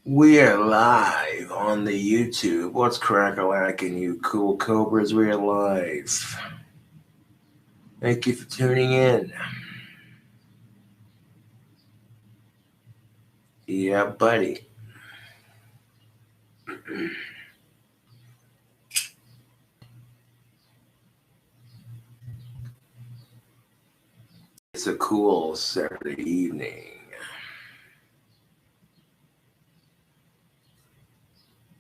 We are live on the YouTube. What's crack-a-lackin', you cool cobras? We are live. Thank you for tuning in. Yeah, buddy. It's a cool Saturday evening.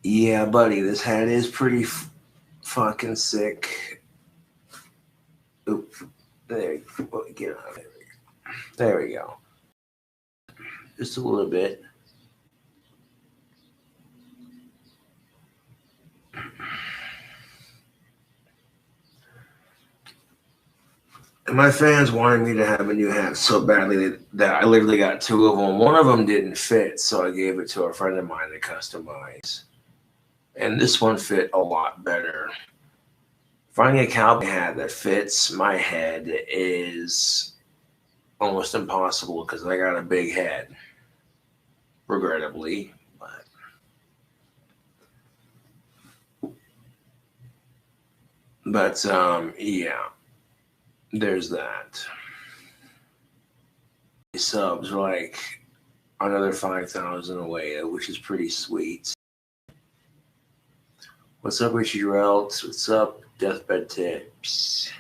Yeah, buddy, this hat is pretty fucking sick. Oop, there you go. Get out of there. There we go. Just a little bit. And my fans wanted me to have a new hat so badly that I literally got two of them. One of them didn't fit, so I gave it to a friend of mine to customize. And this one fit a lot better. Finding a cowboy hat that fits my head is almost impossible because I got a big head, regrettably. But yeah, there's that. Subs are like another 5,000 away, which is pretty sweet. What's up, Richie Relt? What's up, Deathbed Tapes?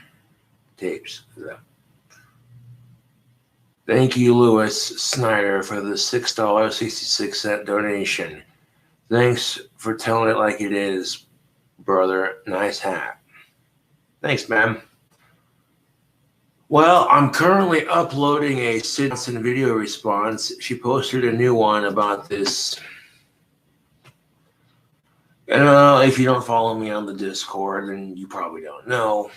Thank you, Lewis Snyder, for the $6.66 donation. Thanks for telling it like it is, brother. Nice hat. Thanks, man. Well, I'm currently uploading a Sid Johnson video response. She posted a new one about this. If you don't follow me on the Discord, then you probably don't know.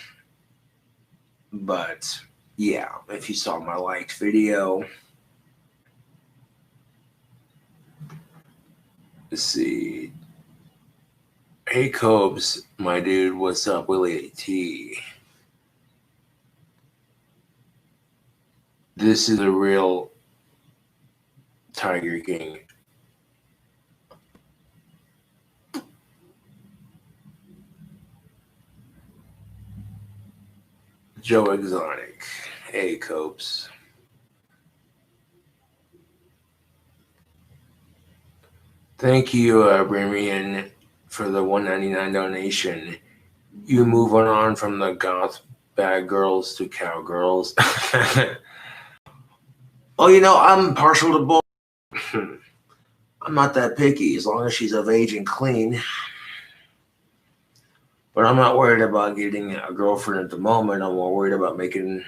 But yeah, if you saw my liked video, let's see. Hey, Cobes, my dude, what's up, Willie T? This is a real Tiger King. Joe Exotic. Hey, Copes. Thank you, Bramian, for the $1.99 donation. You move on from the goth bad girls to cowgirls. Oh, I'm partial to both. I'm not that picky as long as she's of age and clean. But I'm not worried about getting a girlfriend at the moment. I'm more worried about making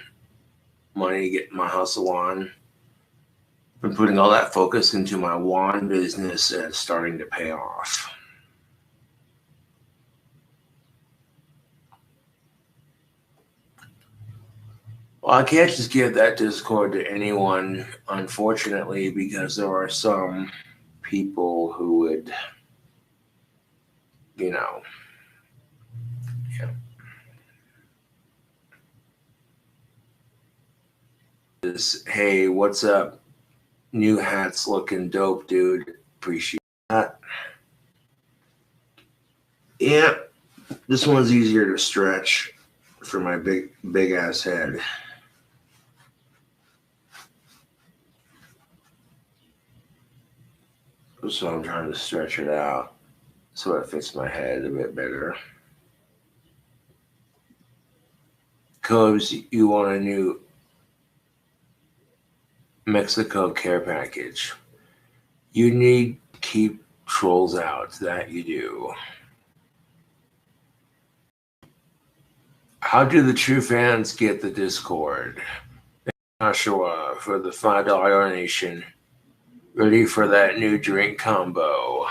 money, getting my hustle on. Been putting all that focus into my wand business and it's starting to pay off. Well, I can't just give that Discord to anyone, unfortunately, because there are some people who would, yeah. Hey, what's up? New hat's looking dope, dude. Appreciate that. Yeah, this one's easier to stretch for my big ass head. So I'm trying to stretch it out so it fits my head a bit better. Cubs, you want a new Mexico care package. You need to keep trolls out. That you do. How do the true fans get the Discord? Joshua for the $5 donation. Ready for that new drink combo.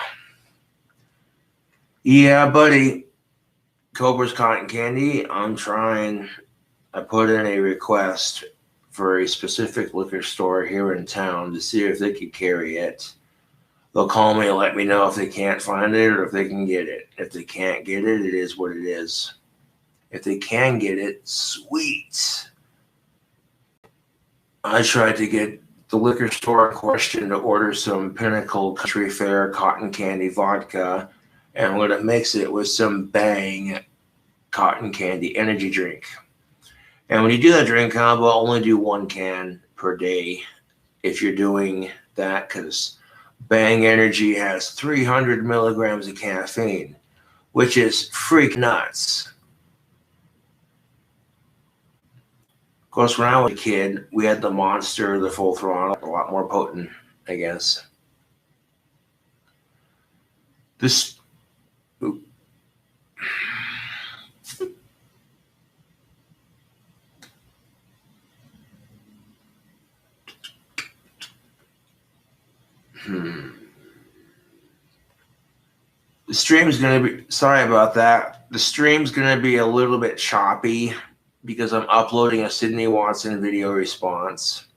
Yeah, buddy. Cobra's Cotton Candy. I'm trying. I put in a request for a specific liquor store here in town to see if they could carry it. They'll call me and let me know if they can't find it or if they can get it. If they can't get it, it is what it is. If they can get it, sweet. I tried to get the liquor store in question to order some Pinnacle Country Fair cotton candy vodka, and we're gonna mix it with some Bang cotton candy energy drink. And when you do that drink combo, only do 1 can per day if you're doing that, because Bang Energy has 300 milligrams of caffeine, which is freak nuts. Of course, when I was a kid, we had the Monster, the Full Throttle, a lot more potent, I guess. This. The stream's going to be, sorry about that. The stream's going to be a little bit choppy because I'm uploading a Sydney Watson video response.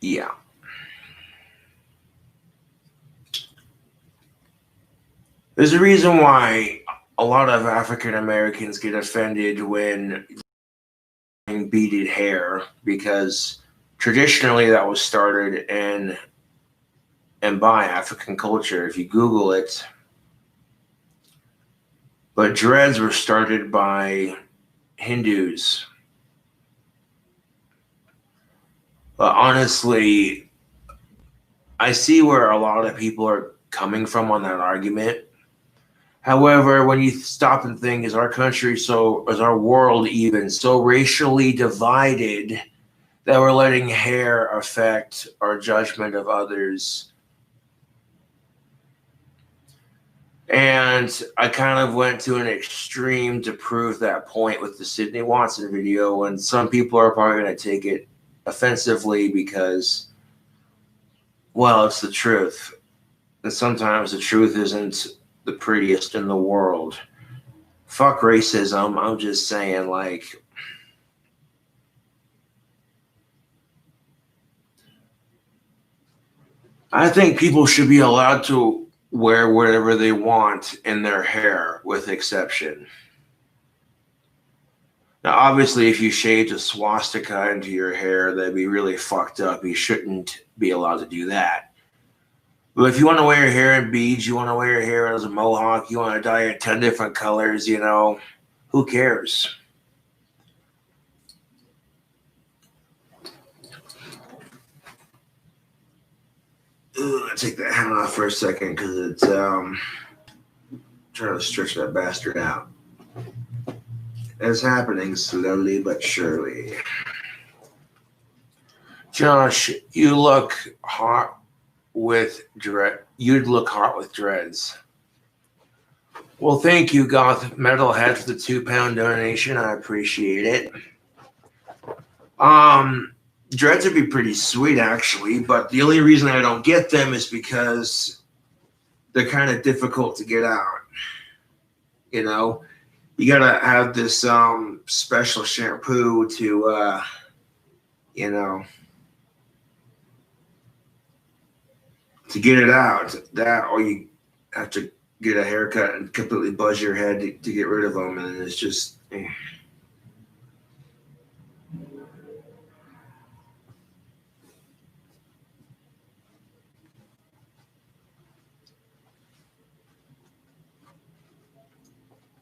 Yeah. There's a reason why a lot of African Americans get offended when beaded hair, because traditionally that was started in and by African culture, if you Google it. But dreads were started by Hindus. But honestly, I see where a lot of people are coming from on that argument. However, when you stop and think, is our country is our world even so racially divided that we're letting hair affect our judgment of others? And I kind of went to an extreme to prove that point with the Sydney Watson video, and some people are probably going to take it offensively because, well, it's the truth. And sometimes the truth isn't the prettiest in the world. Fuck racism. I'm just saying, like, I think people should be allowed to wear whatever they want in their hair, with exception. Now, obviously, if you shaved a swastika into your hair, that'd be really fucked up. You shouldn't be allowed to do that. But if you want to wear your hair in beads, you want to wear your hair as a mohawk, you want to dye it 10 different colors, you know, who cares? I'll take that hat off for a second because it's trying to stretch that bastard out. It's happening slowly but surely. Josh, you look hot with you'd look hot with dreads. Well, thank you, Goth Metalhead, for the £2 donation. I appreciate it. Dreads would be pretty sweet, actually, but the only reason I don't get them is because they're kind of difficult to get out. You know, you gotta have this special shampoo to, you know, to get it out. That, or you have to get a haircut and completely buzz your head to get rid of them, and it's just.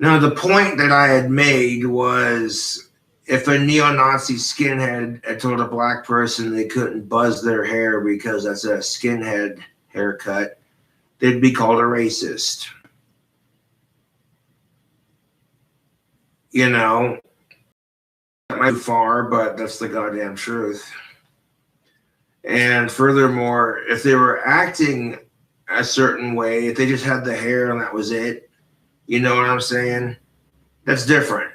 Now, the point that I had made was, if a neo-Nazi skinhead had told a black person they couldn't buzz their hair because that's a skinhead haircut, they'd be called a racist. You know, that might be far, but that's the goddamn truth. And furthermore, if they were acting a certain way, if they just had the hair and that was it, you know what I'm saying? That's different.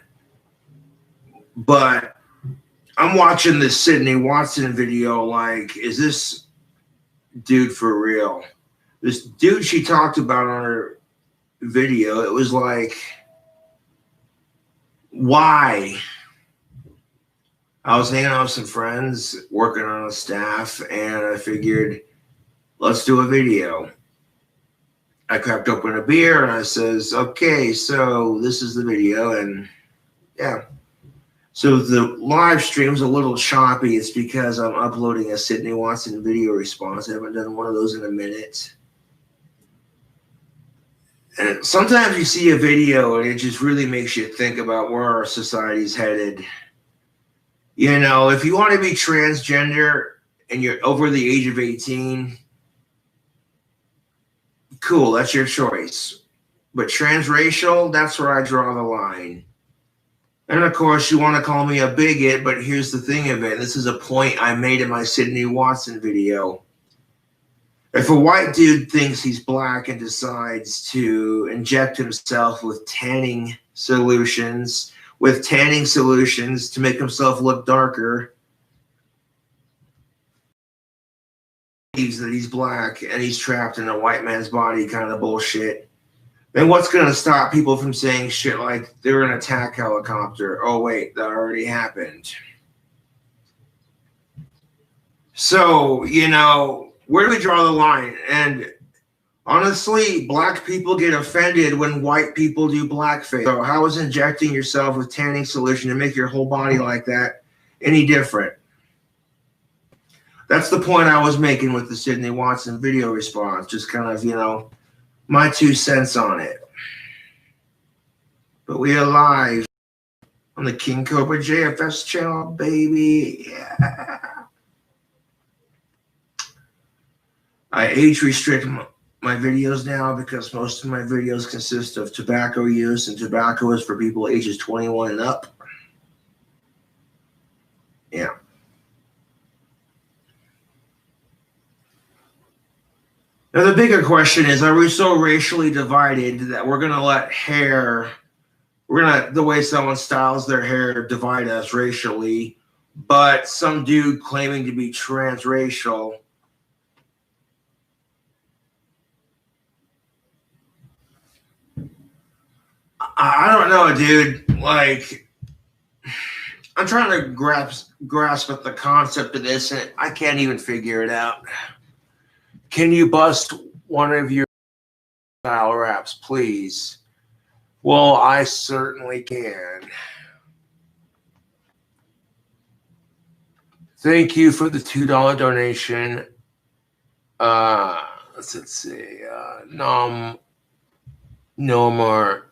But I'm watching this Sydney Watson video like, is this dude for real? This dude she talked about on her video, it was like, why? I was hanging out with some friends, working on a staff, and I figured, let's do a video. I cracked open a beer and I says, okay, so this is the video. And Yeah. So the live stream's a little choppy. It's because I'm uploading a Sydney Watson video response. I haven't done one of those in a minute. And sometimes you see a video and it just really makes you think about where our society's headed. You know, if you want to be transgender and you're over the age of 18, cool, that's your choice. But transracial, that's where I draw the line. And of course, you want to call me a bigot, but here's the thing of it. This is a point I made in my Sydney Watson video. If a white dude thinks he's black and decides to inject himself with tanning solutions to make himself look darker, believes that he's black and he's trapped in a white man's body kind of bullshit, then what's going to stop people from saying shit like they're an attack helicopter? Oh, wait, that already happened. So, you know, where do we draw the line? And honestly, black people get offended when white people do blackface. So how is injecting yourself with tanning solution to make your whole body like that any different? That's the point I was making with the Sydney Watson video response. Just kind of, you know, my 2 cents on it. But we are live on the King Cobra JFS channel, baby. Yeah. I age restrict my videos now because most of my videos consist of tobacco use, and tobacco is for people ages 21 and up. Yeah. Now, the bigger question is, are we so racially divided that we're going to let hair, the way someone styles their hair, divide us racially, but some dude claiming to be transracial I don't know, dude. Like, I'm trying to grasp at the concept of this, and I can't even figure it out. Can you bust one of your style raps, please? Well, I certainly can. Thank you for the $2 donation. Let's see. No more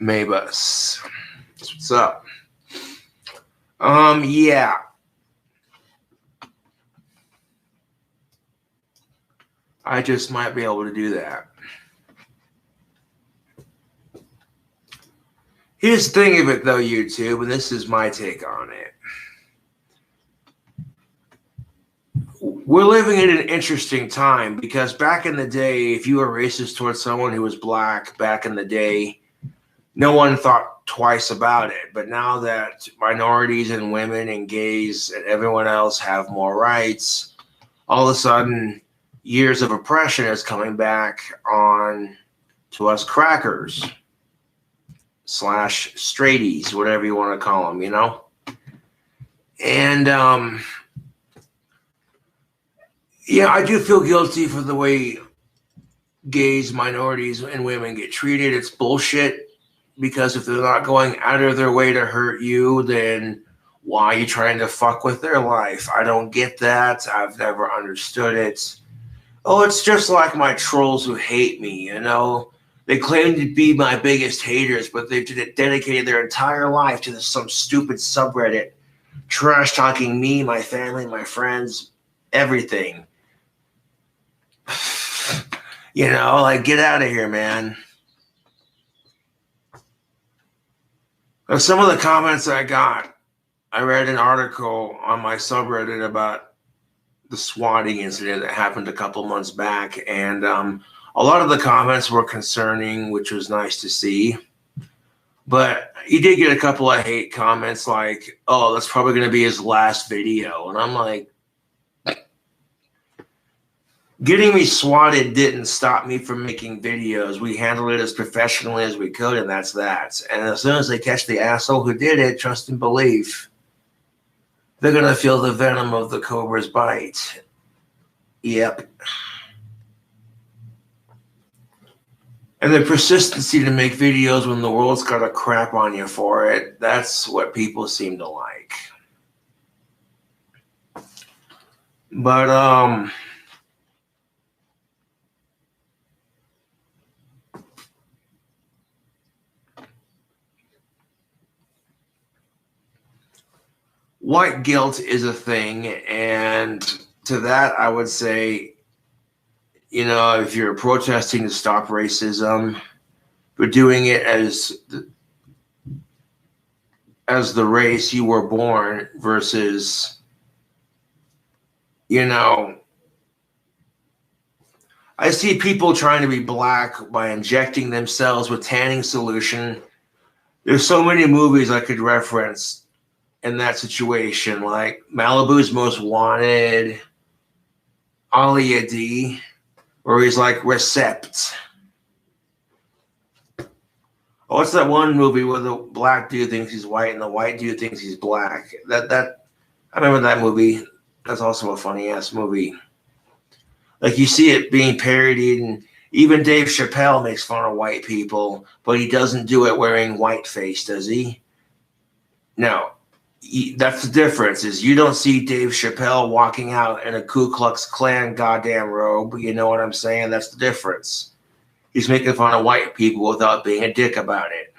Maybus. What's up? Yeah. I just might be able to do that. Here's the thing of it, though, YouTube, and this is my take on it. We're living in an interesting time because back in the day, if you were racist towards someone who was black back in the day, no one thought twice about it. But now that minorities and women and gays and everyone else have more rights, all of a sudden, years of oppression is coming back on to us crackers / straighties, whatever you want to call them, you know? And, yeah, I do feel guilty for the way gays, minorities, and women get treated. It's bullshit because if they're not going out of their way to hurt you, then why are you trying to fuck with their life? I don't get that. I've never understood it. Oh, it's just like my trolls who hate me, you know? They claim to be my biggest haters, but they've dedicated their entire life to some stupid subreddit, trash-talking me, my family, my friends, everything. You know, like, get out of here, man. Some of the comments I got, I read an article on my subreddit about the swatting incident that happened a couple months back, and a lot of the comments were concerning, which was nice to see. But you did get a couple of hate comments like, oh, that's probably going to be his last video. And I'm like, getting me swatted didn't stop me from making videos. We handled it as professionally as we could, and that's that. And as soon as they catch the asshole who did it, trust and believe, they're going to feel the venom of the cobra's bite. Yep. And the persistency to make videos when the world's got a crap on you for it, that's what people seem to like. But, white guilt is a thing, and to that I would say, you know, if you're protesting to stop racism, but doing it as the race you were born versus, you know, I see people trying to be black by injecting themselves with tanning solution. There's so many movies I could reference in that situation, like Malibu's Most Wanted, Ali D, where he's like Recept. Oh, what's that one movie where the black dude thinks he's white and the white dude thinks he's black? I remember that movie. That's also a funny ass movie. Like, you see it being parodied, and even Dave Chappelle makes fun of white people, but he doesn't do it wearing whiteface, does he? No. That's the difference, is you don't see Dave Chappelle walking out in a Ku Klux Klan goddamn robe. You know what I'm saying? That's the difference. He's making fun of white people without being a dick about it.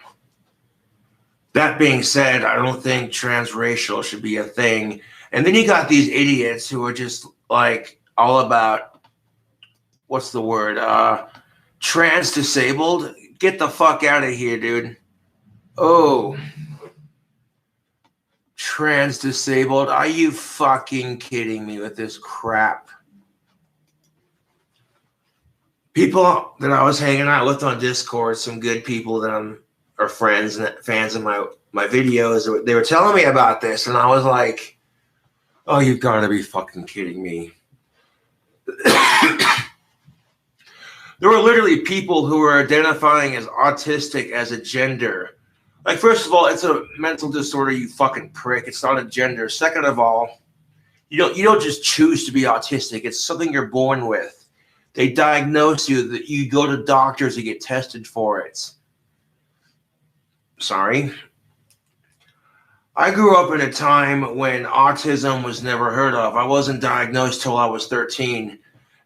That being said, I don't think transracial should be a thing. And then you got these idiots who are just like all about, what's the word? Trans disabled. Get the fuck out of here, dude. Oh. Trans disabled. Are you fucking kidding me with this crap? People that I was hanging out with on Discord, some good people that are friends and fans of my videos, they were telling me about this, and I was like, oh, you've got to be fucking kidding me. There were literally people who were identifying as autistic as a gender. Like, first of all, it's a mental disorder, you fucking prick. It's not a gender. Second of all, you don't just choose to be autistic. It's something you're born with. They diagnose you, that you go to doctors to get tested for it. Sorry. I grew up in a time when autism was never heard of. I wasn't diagnosed till I was 13.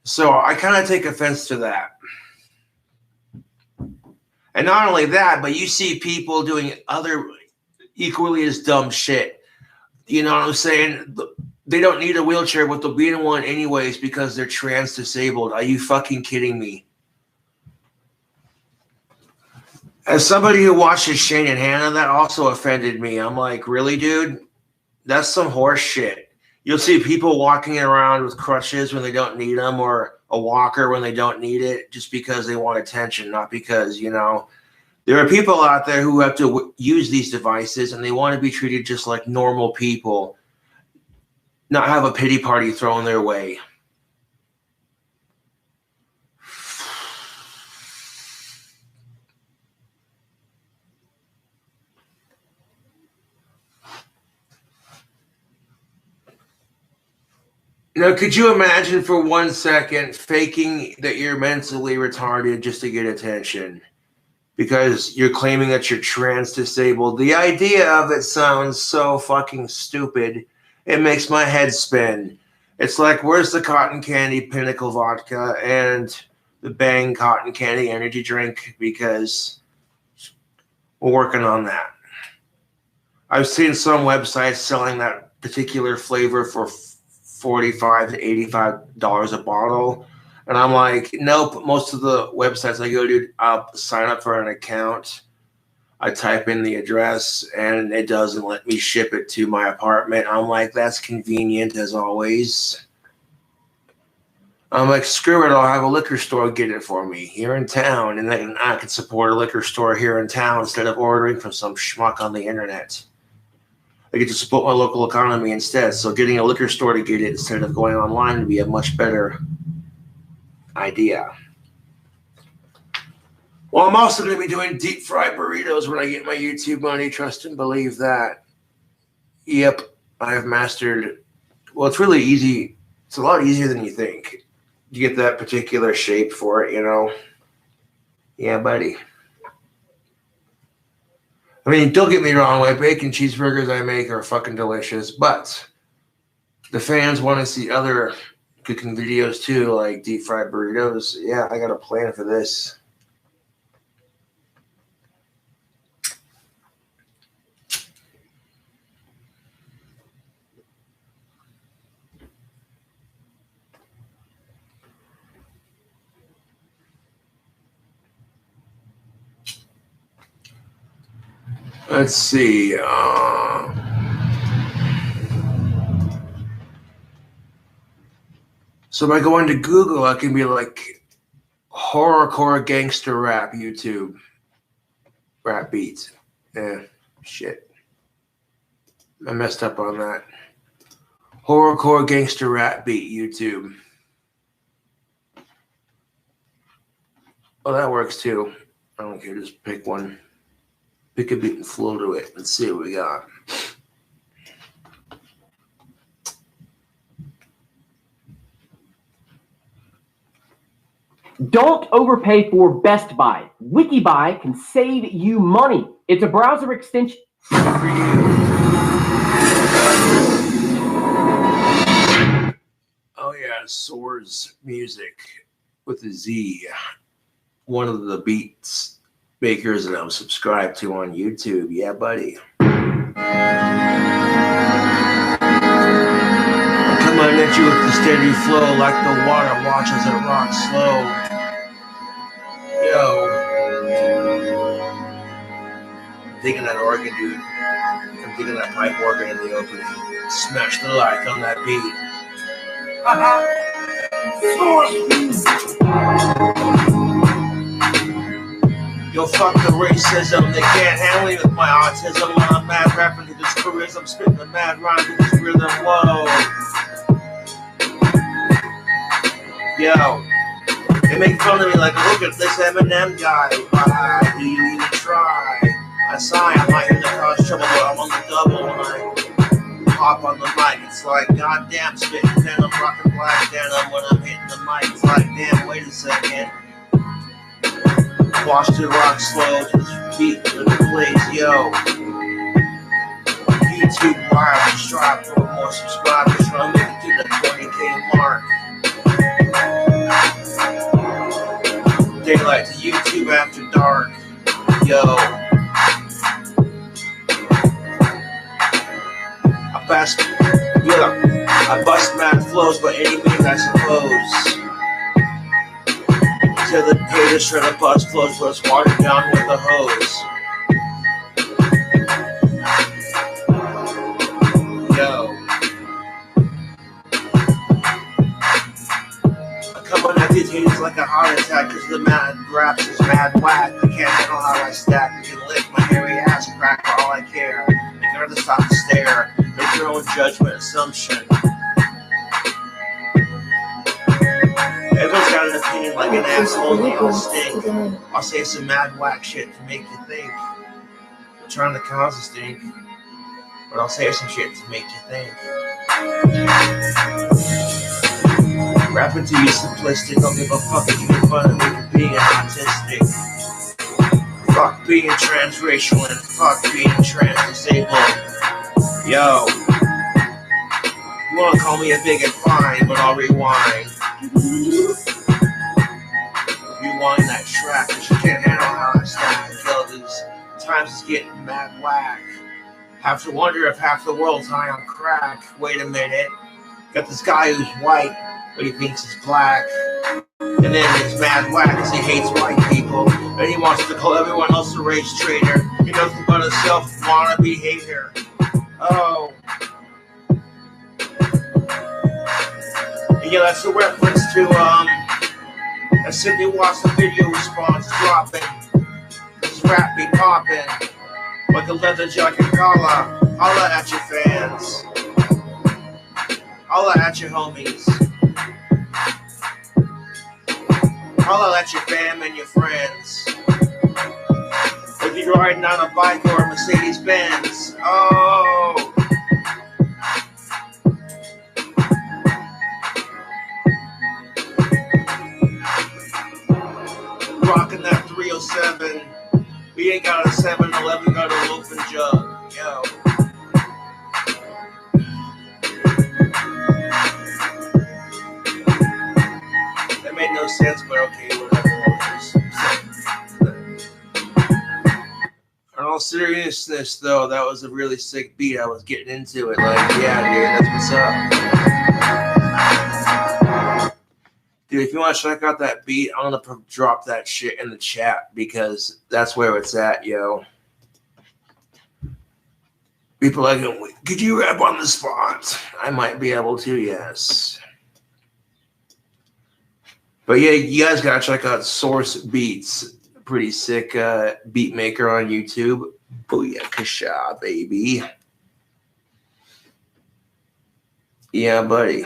So I kind of take offense to that. And not only that, but you see people doing other equally as dumb shit. You know what I'm saying? They don't need a wheelchair, but they'll be in one anyways because they're trans disabled. Are you fucking kidding me? As somebody who watches Shane and Hannah, that also offended me. I'm like, really, dude? That's some horse shit. You'll see people walking around with crutches when they don't need them, or a walker when they don't need it, just because they want attention, not because, you know. There are people out there who have to use these devices, and they want to be treated just like normal people, not have a pity party thrown their way. Now, could you imagine for 1 second faking that you're mentally retarded just to get attention because you're claiming that you're trans disabled? The idea of it sounds so fucking stupid. It makes my head spin. It's like, where's the cotton candy Pinnacle vodka and the Bang cotton candy energy drink? Because we're working on that. I've seen some websites selling that particular flavor for $45 to $85 a bottle. And I'm like, nope. Most of the websites I go to, I'll sign up for an account. I type in the address and it doesn't let me ship it to my apartment. I'm like, that's convenient as always. I'm like, screw it. I'll have a liquor store get it for me here in town. And then I can support a liquor store here in town instead of ordering from some schmuck on the internet. I get to support my local economy instead. So getting a liquor store to get it instead of going online would be a much better idea. Well, I'm also going to be doing deep fried burritos when I get my YouTube money. Trust and believe that. Yep, I have mastered. Well, it's really easy. It's a lot easier than you think. You get that particular shape for it, you know. Yeah, buddy. I mean, don't get me wrong, like bacon cheeseburgers I make are fucking delicious, but the fans want to see other cooking videos too, like deep fried burritos. Yeah, I got a plan for this. Let's see. So by going to Google, I can be like horrorcore gangster rap YouTube. Rap beats. Yeah, shit. I messed up on that. Horrorcore gangster rap beat YouTube. Oh, that works too. I don't care, just pick one. Pick a beat and flow to it. Let's see what we got. Don't overpay for Best Buy. WikiBuy can save you money. It's a browser extension. For you. Oh yeah, Swords Music with a Z. One of the beats makers that I'm subscribed to on YouTube. Yeah, buddy. Coming at you with the steady flow, like the water. Watch as it rocks slow. Yo, I'm digging that organ, dude. I'm digging that pipe organ in the opening. Smash the like on that beat. Yo, fuck the racism. They can't handle me with my autism. When I'm mad rapping to this charisma, I'm spitting a mad rhyme to this rhythm. Whoa. Yo, they make fun of me like, look at this Eminem guy. Why do you even try? I sigh, I might hit the cause trouble, but I'm on the double when I hop on the mic. It's like, goddamn, spitting venom, rocking black denim. When I'm hitting the mic, it's like, damn, wait a second. Watch the rock slow to this beat when it plays, yo. YouTube live, we strive for more subscribers. Trying to make it to the 20K mark. Daylight to YouTube after dark, yo. I bust mad flows, but any means I suppose. Till the haters try to bust flows, but it's watered down with a hose. Yo. Coming at these haters like a heart attack, cause the mad raps is mad whack. You can't handle how I stack. You can lick my hairy ass crack for all I care. They can hardly stop to stare. Make your own judgment assumption. Everyone's got an opinion like an asshole, and they all stink. I'll say some mad whack shit to make you think. I'm trying to cause a stink, but I'll say some shit to make you think. Rapping to you simplistic, don't give a fuck if you make fun of me for being autistic. Fuck being transracial and fuck being trans-disabled. Yo, you wanna call me a bigot, fine, but I'll rewind. Rewind that track, cause you can't handle how I stack. Yo, these times is getting mad whack. Have to wonder if half the world's high on crack. Wait a minute, got this guy who's white, but he thinks he's black. And then he's mad whack cause he hates white people. And he wants to call everyone else a race traitor. He nothing but a self-wannabe hater. Oh. And yeah, that's a reference to, I simply watched the video response dropping. This rap be popping. Like a leather jacket collar. Holla at your fans. Holla at your homies. Holla at your fam and your friends. If you're riding on a bike or a Mercedes Benz. Oh. Rocking that 306 got a 7-Eleven, got a loaf and jug. Yo. That made no sense, but okay, whatever. In all seriousness, though, that was a really sick beat. I was getting into it. Like, yeah, dude, that's what's up. Dude, if you want to check out that beat, I'm going to drop that shit in the chat because that's where it's at, yo. People are like, could you rap on the spot? I might be able to, yes. But yeah, you guys got to check out Source Beats. Pretty sick beat maker on YouTube. Booyakasha, baby. Yeah, buddy.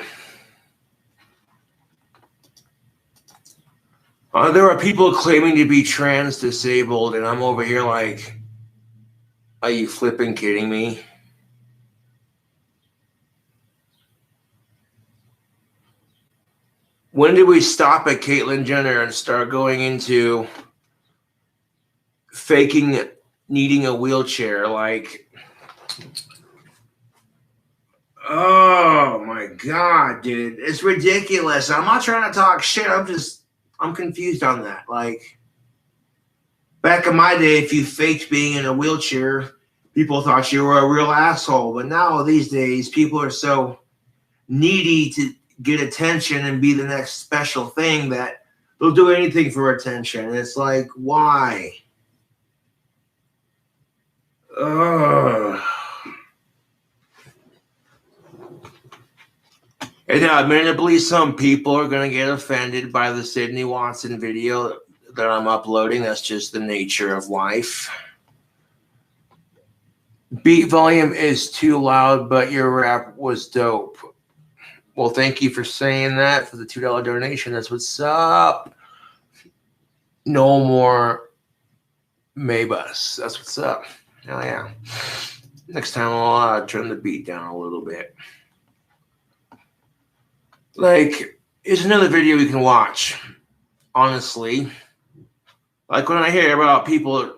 There are people claiming to be trans disabled, and I'm over here like, are you flipping kidding me? When did we stop at Caitlyn Jenner and start going into faking needing a wheelchair? Like, oh my God, dude. It's ridiculous. I'm not trying to talk shit. I'm confused on that. Like, back in my day, if you faked being in a wheelchair, people thought you were a real asshole. But now, these days, people are so needy to get attention and be the next special thing that they'll do anything for attention. And it's like, why? Ugh. And admittedly, some people are going to get offended by the Sydney Watson video that I'm uploading. That's just the nature of life. Beat volume is too loud, but your rap was dope. Well, thank you for saying that, for the $2 donation. That's what's up. No more Maybus. That's what's up. Hell yeah. Next time I'll turn the beat down a little bit. Like, here's another video you can watch. Honestly, like when I hear about people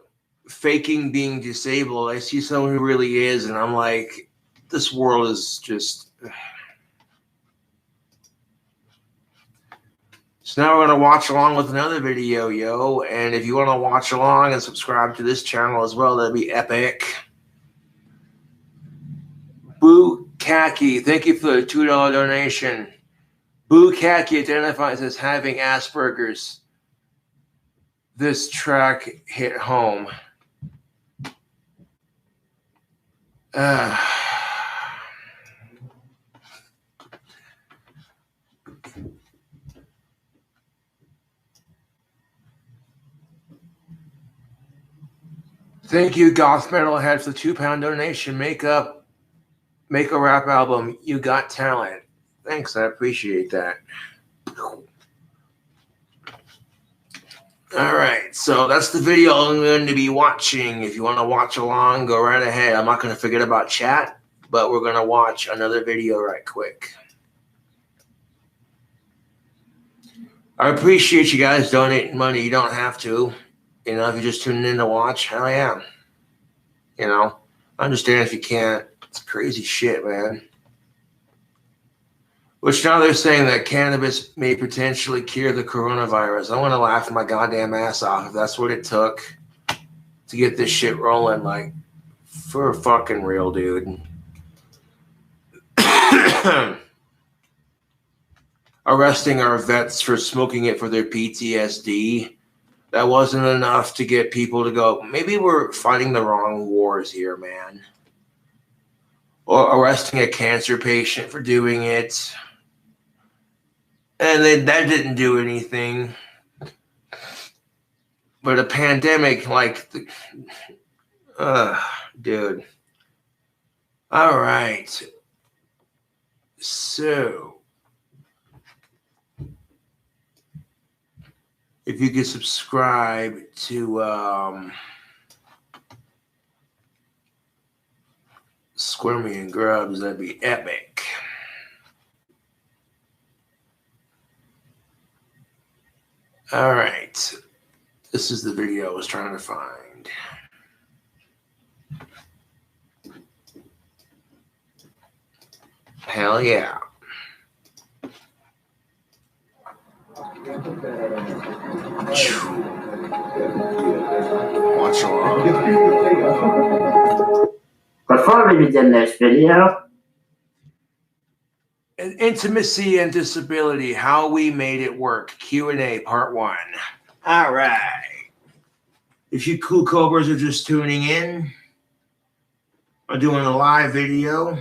faking being disabled, I see someone who really is, and I'm like, this world is just... So now we're going to watch along with another video, yo. And if you want to watch along and subscribe to this channel as well, that'd be epic. Boo Khaki, thank you for the $2 donation. Boo Khaki identifies as having Asperger's. This track hit home. Thank you, Goth Metalhead, for the £2 donation. Make a rap album. You got talent. Thanks, I appreciate that. All right, so that's the video I'm going to be watching. If you want to watch along, go right ahead. I'm not going to forget about chat, but we're going to watch another video right quick. I appreciate you guys donating money. You don't have to. You know, if you're just tuning in to watch, hell yeah. You know, I understand if you can't. It's crazy shit, man. Which now they're saying that cannabis may potentially cure the coronavirus. I want to laugh my goddamn ass off if that's what it took to get this shit rolling. Like, for fucking real, dude. Arresting our vets for smoking it for their PTSD. That wasn't enough to get people to go, maybe we're fighting the wrong wars here, man. Or arresting a cancer patient for doing it. And that didn't do anything. But a pandemic, like, dude. All right. So, if you could subscribe to Squirmy and Grubs, that'd be epic. All right. This is the video I was trying to find. Hell yeah. Watch along. Before we begin this video, Intimacy and disability, how we made it work. Q&A part 1. All right. If you cool cobras are just tuning in, I'm doing a live video,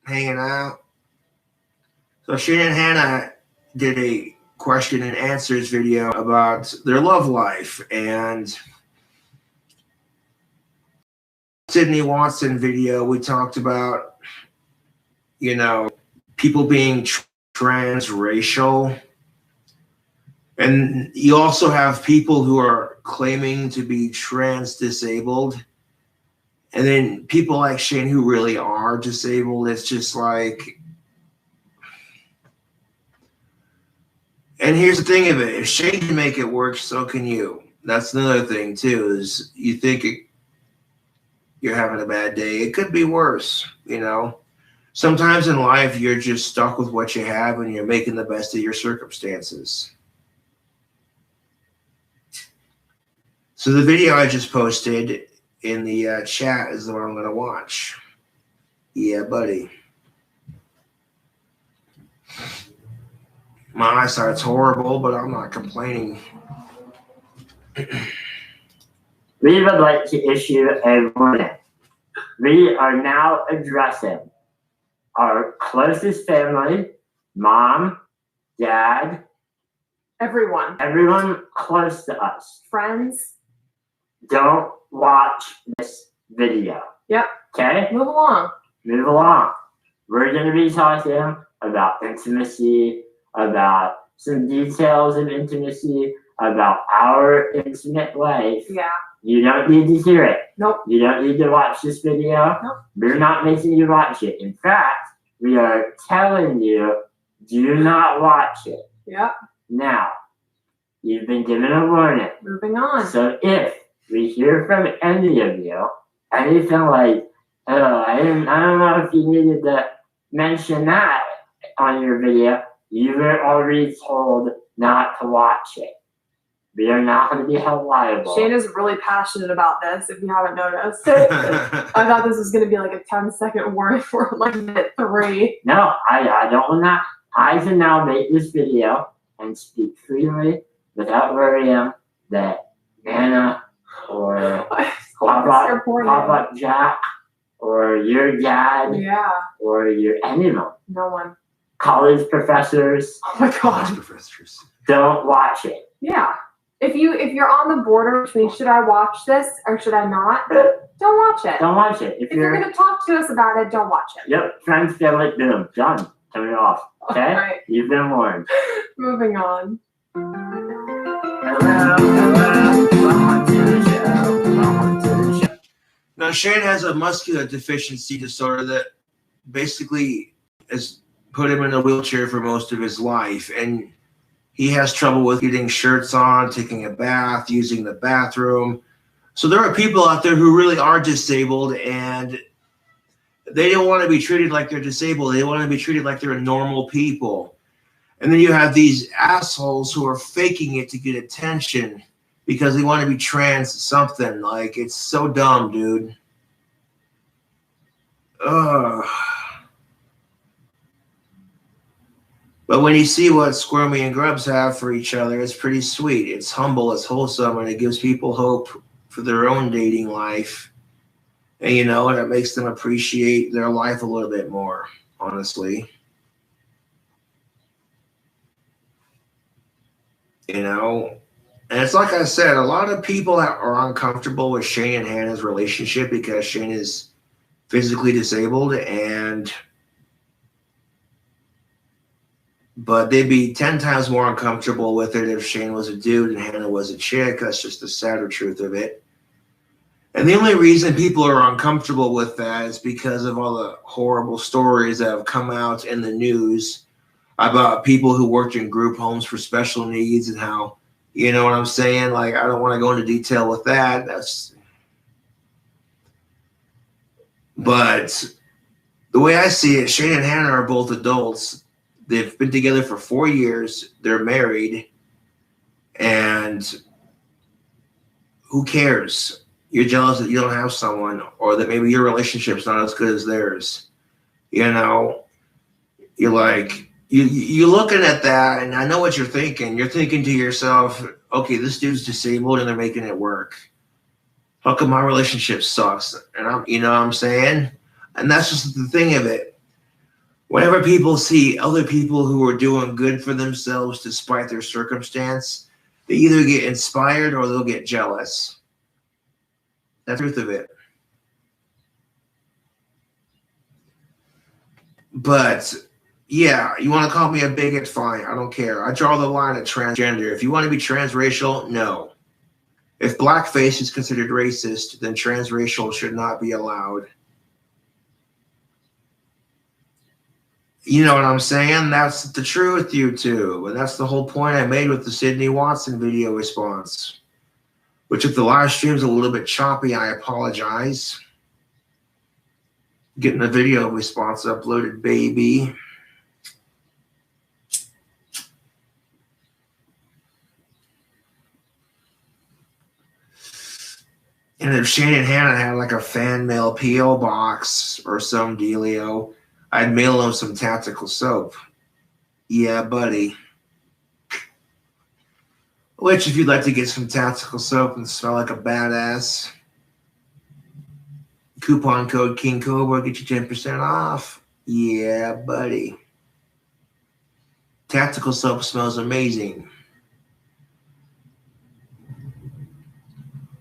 hanging out. So Shane and Hannah did a question and answers video about their love life, and Sydney Watson video, we talked about, you know, people being transracial. And you also have people who are claiming to be trans disabled. And then people like Shane who really are disabled. It's just like, and here's the thing of it. If Shane can make it work, so can you. That's another thing too, is you think you're having a bad day. It could be worse, you know. Sometimes in life, you're just stuck with what you have and you're making the best of your circumstances. So the video I just posted in the chat is the one I'm going to watch. Yeah, buddy. My eyesight's horrible, but I'm not complaining. we would like to issue a warning. We are now addressing our closest family, mom, dad, everyone close to us. Friends. Don't watch this video. Yep. Okay? Move along. Move along. We're going to be talking about intimacy, about some details of intimacy, about our intimate life. Yeah. You don't need to hear it. Nope. You don't need to watch this video. Nope. We're not making you watch it. In fact, we are telling you, do not watch it. Yep. Now, you've been given a warning. Moving on. So if we hear from any of you anything like, oh, I don't know if you needed to mention that on your video, you were already told not to watch it. We are not going to be held liable. Shane is really passionate about this, if you haven't noticed. I thought this was going to be like a 10-second warning for like minute 3. No, I don't want that. I can now make this video and speak freely without worrying that Nana or Pop-Up Jack or your dad or your anyone. No one. College professors. Oh my God. Professors. Don't watch it. Yeah. If you're on the border between should I watch this or should I not, don't watch it. Don't watch it. If you're going to talk to us about it, don't watch it. Yep. Friends feel like boom. Done. Turn it off. Okay? All right. You've been warned. Moving on. Hello. Welcome to the show. Now, Shane has a muscular deficiency disorder that basically has put him in a wheelchair for most of his life. And he has trouble with getting shirts on, taking a bath, using the bathroom. So there are people out there who really are disabled and they don't want to be treated like they're disabled. They want to be treated like they're normal people. And then you have these assholes who are faking it to get attention because they want to be trans something. Like, it's so dumb, dude. Ugh. But when you see what Squirmy and Grubs have for each other, it's pretty sweet. It's humble, it's wholesome, and it gives people hope for their own dating life. And, you know, and it makes them appreciate their life a little bit more, honestly. You know, and it's like I said, a lot of people are uncomfortable with Shane and Hannah's relationship because Shane is physically disabled, but they'd be 10 times more uncomfortable with it if Shane was a dude and Hannah was a chick. That's just the sadder truth of it. And the only reason people are uncomfortable with that is because of all the horrible stories that have come out in the news about people who worked in group homes for special needs and how, you know what I'm saying? Like, I don't want to go into detail with that. But The way I see it, Shane and Hannah are both adults. They've been together for 4 years. They're married. And who cares? You're jealous that you don't have someone, or that maybe your relationship's not as good as theirs. You know, you're like, you're looking at that, and I know what you're thinking. You're thinking to yourself, okay, this dude's disabled and they're making it work. How come my relationship sucks? And you know what I'm saying? And that's just the thing of it. Whenever people see other people who are doing good for themselves despite their circumstance, they either get inspired or they'll get jealous. That's the truth of it. But yeah, you want to call me a bigot? Fine, I don't care. I draw the line at transgender. If you want to be transracial, no. If blackface is considered racist, then transracial should not be allowed. You know what I'm saying? That's the truth, YouTube. And that's the whole point I made with the Sydney Watson video response. Which if the live stream's a little bit choppy, I apologize. Getting the video response uploaded, baby. And if Shane and Hannah had like a fan mail P.O. box or some dealio, I'd mail them some tactical soap. Yeah, buddy. Which, if you'd like to get some tactical soap and smell like a badass, coupon code KingCobra, get you 10% off. Yeah, buddy. Tactical soap smells amazing.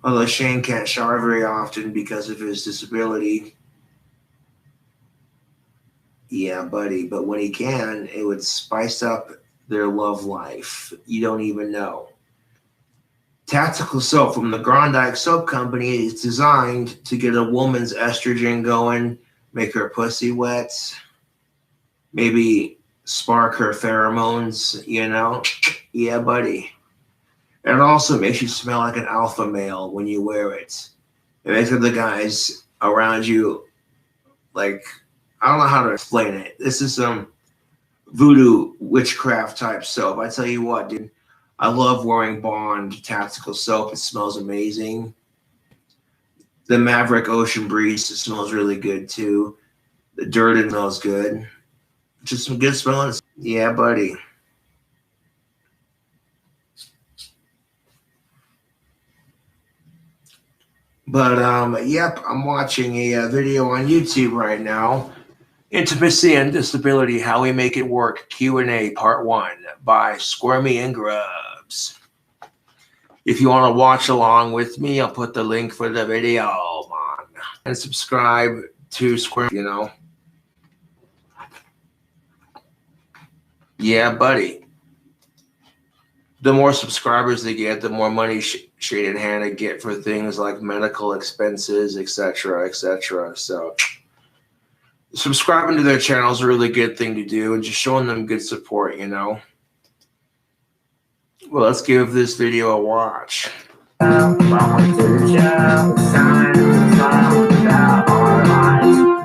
Although Shane can't shower very often because of his disability. Yeah, buddy. But when he can, it would spice up their love life. You don't even know. Tactical soap from the Grondike Soap Company is designed to get a woman's estrogen going, make her pussy wet, maybe spark her pheromones, you know? Yeah, buddy. And it also makes you smell like an alpha male when you wear it. It makes the guys around you, like, I don't know how to explain it. This is some voodoo witchcraft type soap. I tell you what, dude. I love wearing Bond tactical soap. It smells amazing. The Maverick Ocean Breeze, it smells really good too. The Durden smells good. Just some good smelling. Yeah, buddy. But, yep, I'm watching a video on YouTube right now. Intimacy and Disability, How We Make It Work, Q&A Part 1 by Squirmy and Grubs. If you want to watch along with me, I'll put the link for the video on. And subscribe to Squirmy, you know. Yeah, buddy. The more subscribers they get, the more money Shane and Hannah get for things like medical expenses, etc., etc. So subscribing to their channel is a really good thing to do, and just showing them good support, you know. Well, let's give this video a watch.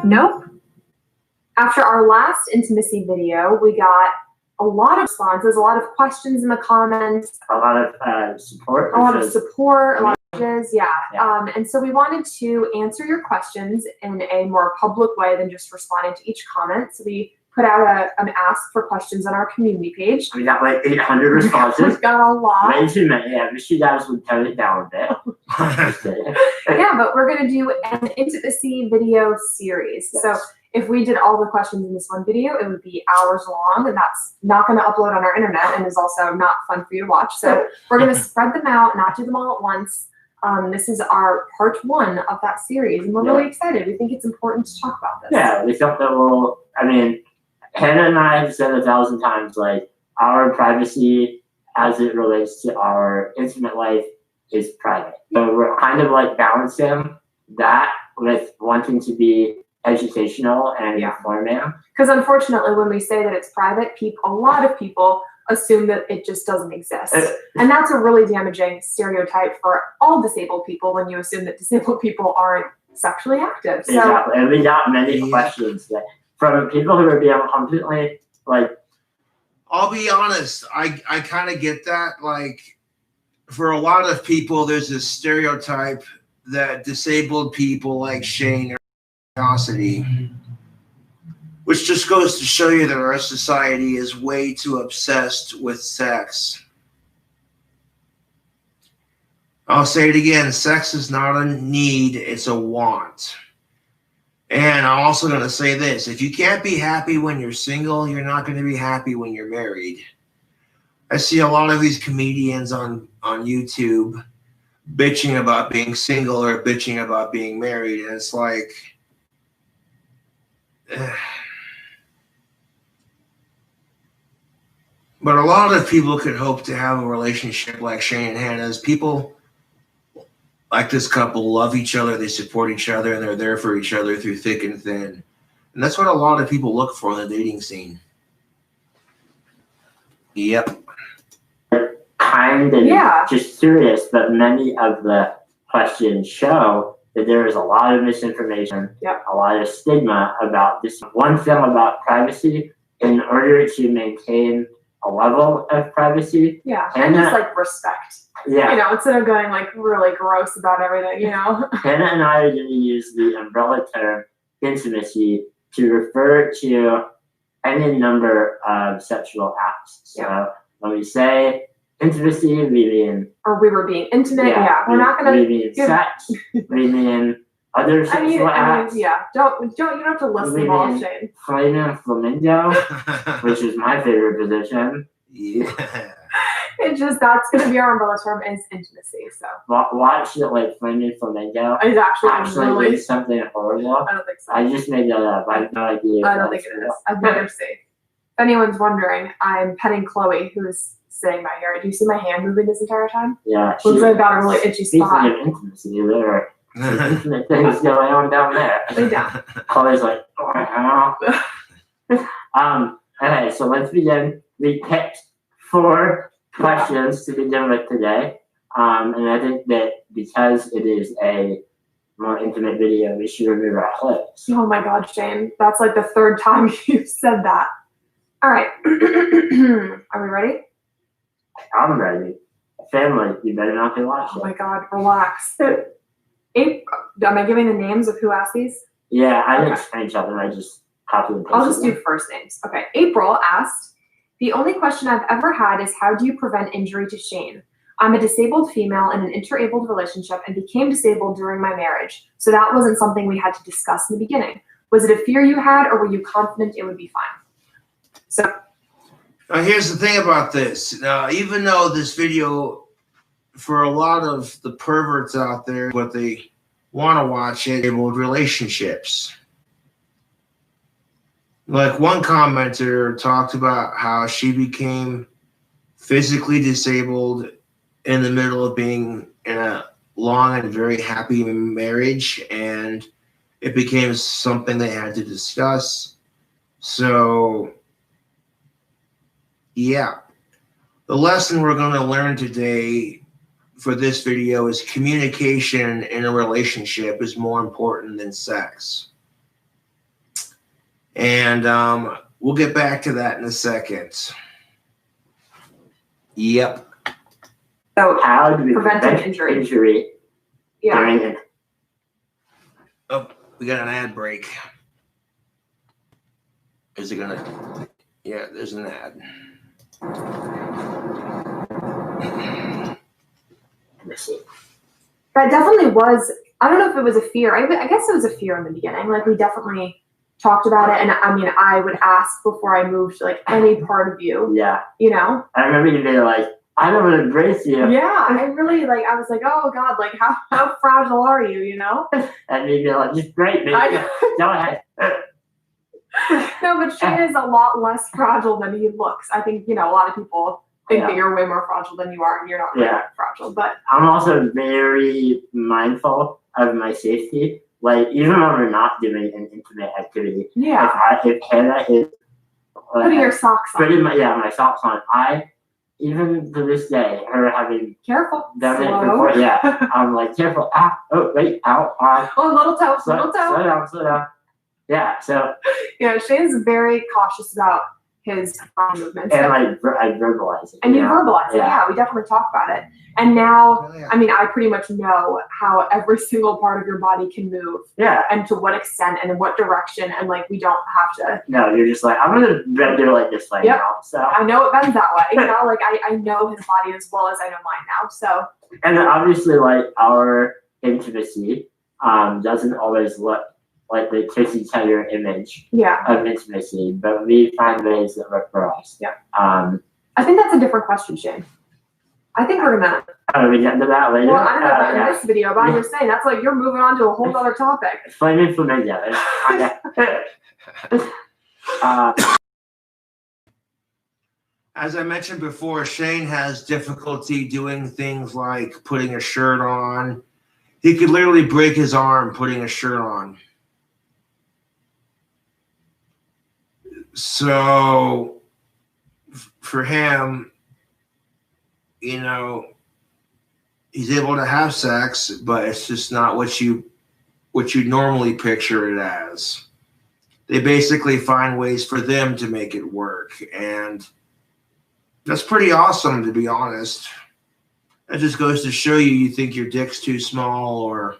Nope. After our last intimacy video, we got a lot of responses, a lot of questions in the comments, A lot of support. a lot of messages, yeah. And so we wanted to answer your questions in a more public way than just responding to each comment. So we put out an ask for questions on our community page. We got like 800 responses. We've got a lot. Way too many. Yeah, wish you guys would tone it down a bit. Yeah, but we're going to do an intimacy video series. Yes. So if we did all the questions in this one video, it would be hours long, and that's not going to upload on our internet and is also not fun for you to watch. So we're going to spread them out, not do them all at once. This is our part 1 of that series, and we're really excited. We think it's important to talk about this. Yeah, we felt that I mean, Hannah and I have said 1,000 times, like, our privacy as it relates to our intimate life is private. So we're kind of like balancing that with wanting to be educational and informative. Because unfortunately, when we say that it's private, a lot of people assume that it just doesn't exist. And that's a really damaging stereotype for all disabled people when you assume that disabled people aren't sexually active. So Exactly. And we got many questions that, from people who are being completely like. I'll be honest, I kind of get that. Like, for a lot of people, there's this stereotype that disabled people like Shane are curiosity, which just goes to show you that our society is way too obsessed with sex. I'll say it again, sex is not a need, it's a want. And I'm also going to say this, if you can't be happy when you're single, you're not going to be happy when you're married. I see a lot of these comedians on YouTube bitching about being single or bitching about being married, and it's like, but a lot of people could hope to have a relationship like Shane and Hannah's. People like this couple love each other, they support each other, and they're there for each other through thick and thin. And that's what a lot of people look for in the dating scene. Yep. Kind of just curious, but many of the questions show that there is a lot of misinformation, a lot of stigma about this. One thing about privacy, in order to maintain a level of privacy. And just like respect. You know, instead of going like really gross about everything, you know. Hannah and I are going to use the umbrella term intimacy to refer to any number of sexual acts. So when we say intimacy, we mean, or we were being intimate. We're not going to. We mean sex. We mean other sexual acts. You don't have to list them all, Shane. Flaming flamingo, which is my favorite position. Yeah. It's just, that's going to be our umbrella term, is intimacy. So watch it, like Flaming Flamingo. It's actually really something horrible. I don't think so. I just made that up. I have no idea. I don't think it is. I've never seen. If anyone's wondering, I'm petting Chloe, who's sitting by here. Do you see my hand moving this entire time? Yeah. Looks like I've got a really itchy spot. Speaking of intimacy, there are intimate things going on down there. Lay down. Chloe's like, okay, so let's begin. We picked 4 questions to begin with today. And I think that because it is a more intimate video, we should remove our clips. Oh my God, Shane. That's like the 3rd time you've said that. All right. Are we ready? I'm ready. Family, you better not be watching. Oh my God, relax. Am I giving the names of who asked these? Yeah, I didn't screenshot them. I just copied and pasted. I'll just do first names. Okay. April asked, the only question I've ever had is how do you prevent injury to Shane? I'm a disabled female in an interabled relationship and became disabled during my marriage. So that wasn't something we had to discuss in the beginning. Was it a fear you had, or were you confident it would be fine? So now here's the thing about this. Now, even though this video, for a lot of the perverts out there, what they want to watch is disabled relationships. Like one commenter talked about how she became physically disabled in the middle of being in a long and very happy marriage, and it became something they had to discuss. So, yeah. The lesson we're going to learn today for this video is communication in a relationship is more important than sex. And we'll get back to that in a second. Yep. So how do we prevent injury? During it? Oh, we got an ad break. Is it gonna? Yeah, there's an ad. That definitely was, I don't know if it was a fear. I guess it was a fear in the beginning. Like, we definitely talked about it. And I mean, I would ask before I moved, like, any part of you. Yeah. You know? I remember you being like, I don't want to embrace you. Yeah, I really, like, I was like, oh God, like, how fragile are you, you know? And you'd be like, just great, baby. Go ahead. No, but Shane is a lot less fragile than he looks. I think, you know, a lot of people think that you're way more fragile than you are, and you're not really fragile. But I'm also very mindful of my safety. Like, even when we're not doing an intimate activity, if Hannah is putting your socks on. Putting my socks on, I even to this day, her having Careful. done it Slow. before, yeah, I'm like, careful, oh, wait, ow, Oh, little toe, slow down. Yeah, so. Yeah, Shane's very cautious about his body movements. And I verbalize it. And you verbalize it, yeah, we definitely talk about it. And now, I mean, I pretty much know how every single part of your body can move. Yeah. And to what extent and in what direction, and like we don't have to. No, you're just like, I'm gonna bend it like this right now. So I know it bends that way. You know, like I know his body as well as I know mine now. So. And obviously, like our intimacy doesn't always look like the kissy tender image of intimacy, but we find ways that work for us. Yeah. I think that's a different question, Shane. I think we're gonna. Oh, we get into that later. Well, I don't know about in this video, but I'm just saying that's like you're moving on to a whole other topic. Flaming flamingo. As I mentioned before, Shane has difficulty doing things like putting a shirt on. He could literally break his arm putting a shirt on. So for him, you know, he's able to have sex, but it's just not what you normally picture it as. They basically find ways for them to make it work, and that's pretty awesome, to be honest. That just goes to show you think your dick's too small, or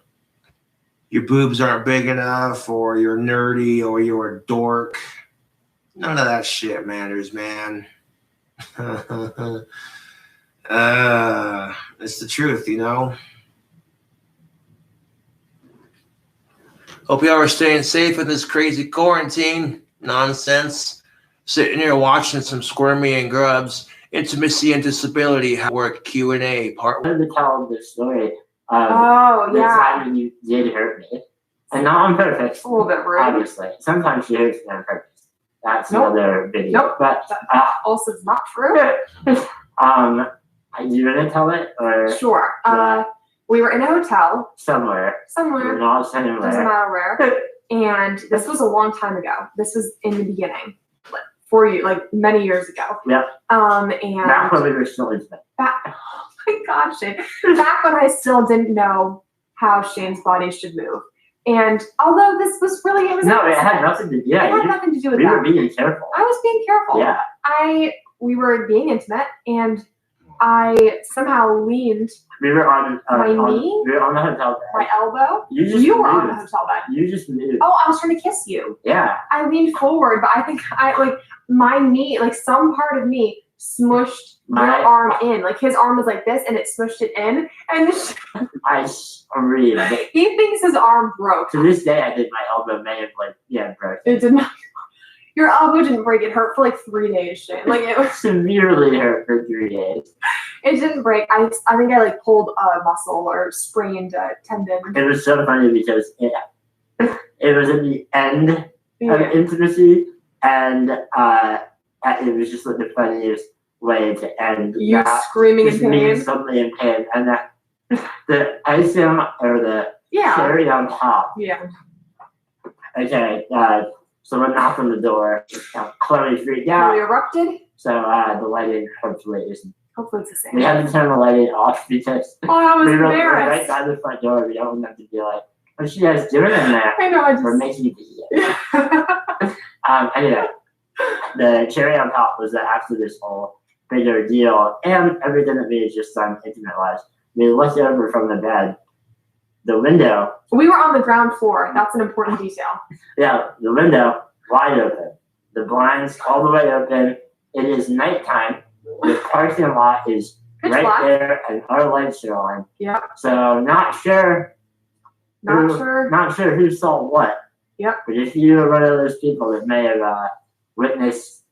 your boobs aren't big enough, or you're nerdy, or you're a dork. None of that shit matters, man. It's the truth, you know. Hope y'all are staying safe in this crazy quarantine nonsense. Sitting here watching some Squirmy and Grubs, Intimacy and Disability, How Work Q&A Part 1. I wanted to tell the story of the time when you did hurt me. And not on purpose. A little bit rude. Obviously. Sometimes she hurts me on purpose. That's another video. Nope. But also it's not true. You gonna tell it or sure. We were in a hotel. Somewhere. We're not saying where. Doesn't matter where. And this was a long time ago. This was in the beginning. For you, like many years ago. Yep. And back when we were still intimate. Oh my gosh, Shane. Back when I still didn't know how Shane's body should move. And although this was really, it had nothing to do. Yeah, it had nothing to do with that. We were being careful. I was being careful. Yeah. We were being intimate, and I somehow leaned. We were on my knee. We were on the hotel bed. My elbow. You were on the hotel bed. You just moved. Oh, I was trying to kiss you. Yeah. I leaned forward, but I think my knee, like some part of me smushed your arm in. Like his arm was like this, and it smushed it in. And I screamed. He thinks his arm broke. To this day, I think my elbow may have broken. It did not. Your elbow didn't break. It hurt for like 3 days, Shane. Like it was severely hurt for 3 days. It didn't break. I think I like pulled a muscle or sprained a tendon. It was so funny because it was at the end of intimacy, and it was just like the funniest way to end. You screaming in pain. Suddenly in pain, and the icing or the cherry on top. Yeah. Okay. Someone knocked on the door. Chloe freaked out. We erupted. So the lighting hopefully isn't. Hopefully it's the same. We had to turn the lighting off because I was we were embarrassed. right by the front door. We don't want them to be like, "What's you guys doing in there?" I know. We're making videos. Anyway, the cherry on top was that after this whole big ordeal and everything that we had just done intimate-wise, we looked over from the bed. The window. We were on the ground floor. That's an important detail. Yeah, the window wide open. The blinds all the way open. It is nighttime. The parking lot is Pitch right black. there, and our lights are on. Yep. So not sure who saw what. Yep. But if you were one of those people that may have witnessed,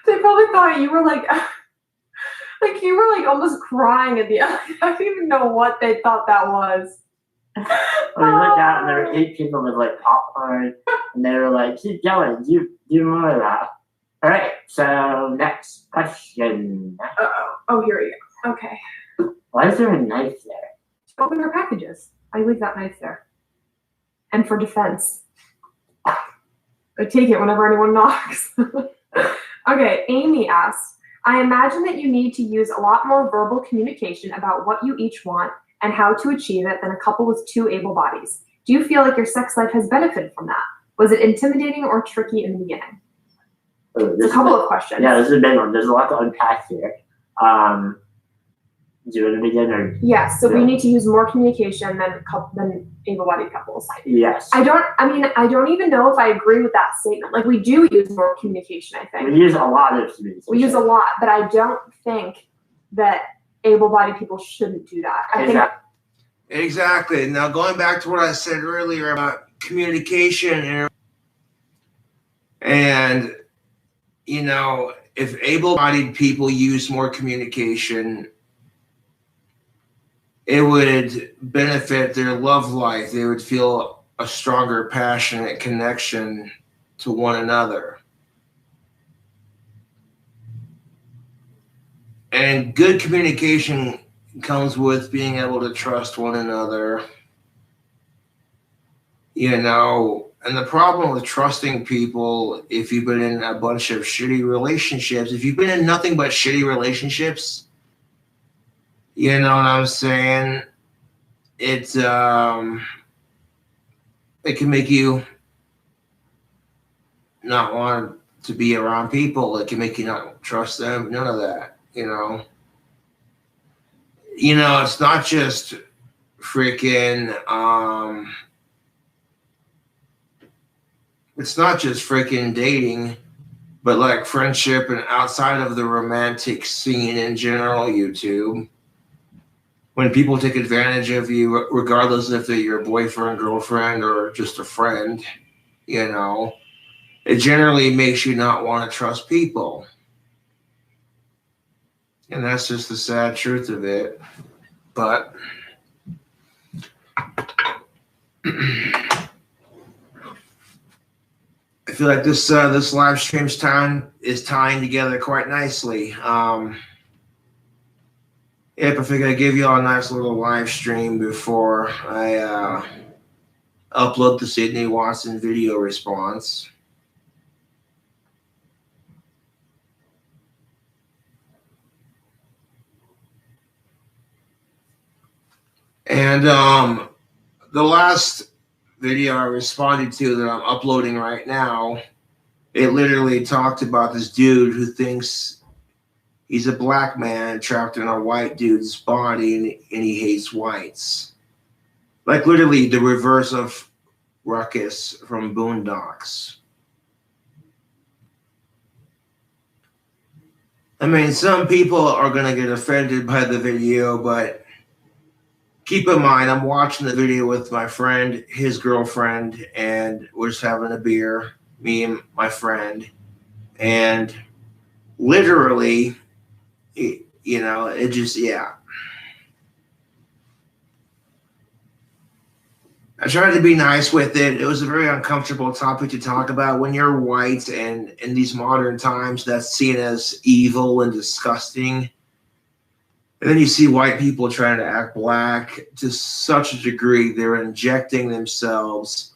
they probably thought you were like you were like almost crying at the end. I don't even know what they thought that was. We looked out and there were 8 people with like popcorn, and they were like, "Keep going, do more of that." All right, so next question. Oh, here we go. Okay. Why is there a knife there? Open our packages. I leave that knife there. And for defense. I take it whenever anyone knocks. Okay, Amy asks, I imagine that you need to use a lot more verbal communication about what you each want and how to achieve it than a couple with two able bodies. Do you feel like your sex life has benefited from that? Was it intimidating or tricky in the beginning? There's a couple of questions. Yeah, this is a big one. There's a lot to unpack here. Do it in the beginning. Yes, so we need to use more communication than able-bodied couples. Yes. I don't even know if I agree with that statement. Like, we do use more communication, I think. We use a lot of communication. We use a lot, but I don't think that able-bodied people shouldn't do that. Exactly. Now, going back to what I said earlier about communication and you know, if able-bodied people use more communication, it would benefit their love life. They would feel a stronger, passionate connection to one another. And good communication comes with being able to trust one another. You know, and the problem with trusting people, if you've been in a bunch of shitty relationships, if you've been in nothing but shitty relationships, you know what I'm saying? It can make you not want to be around people. It can make you not trust them. None of that, you know. You know, it's not just freaking it's not just freaking dating, but like friendship and outside of the romantic scene in general, YouTube. When people take advantage of you, regardless if they're your boyfriend, girlfriend, or just a friend, you know, it generally makes you not want to trust people. And that's just the sad truth of it. But I feel like this live stream's time is tying together quite nicely. Yep, I figured I'd give you all a nice little live stream before I upload the Sydney Watson video response. And the last video I responded to that I'm uploading right now, it literally talked about this dude who thinks he's a black man trapped in a white dude's body and he hates whites. Like literally the reverse of Ruckus from Boondocks. I mean, some people are going to get offended by the video, but keep in mind, I'm watching the video with my friend, his girlfriend, and we're just having a beer, me and my friend. And literally, you know, it just, yeah. I tried to be nice with it. It was a very uncomfortable topic to talk about. When you're white and in these modern times, that's seen as evil and disgusting. And then you see white people trying to act black to such a degree, they're injecting themselves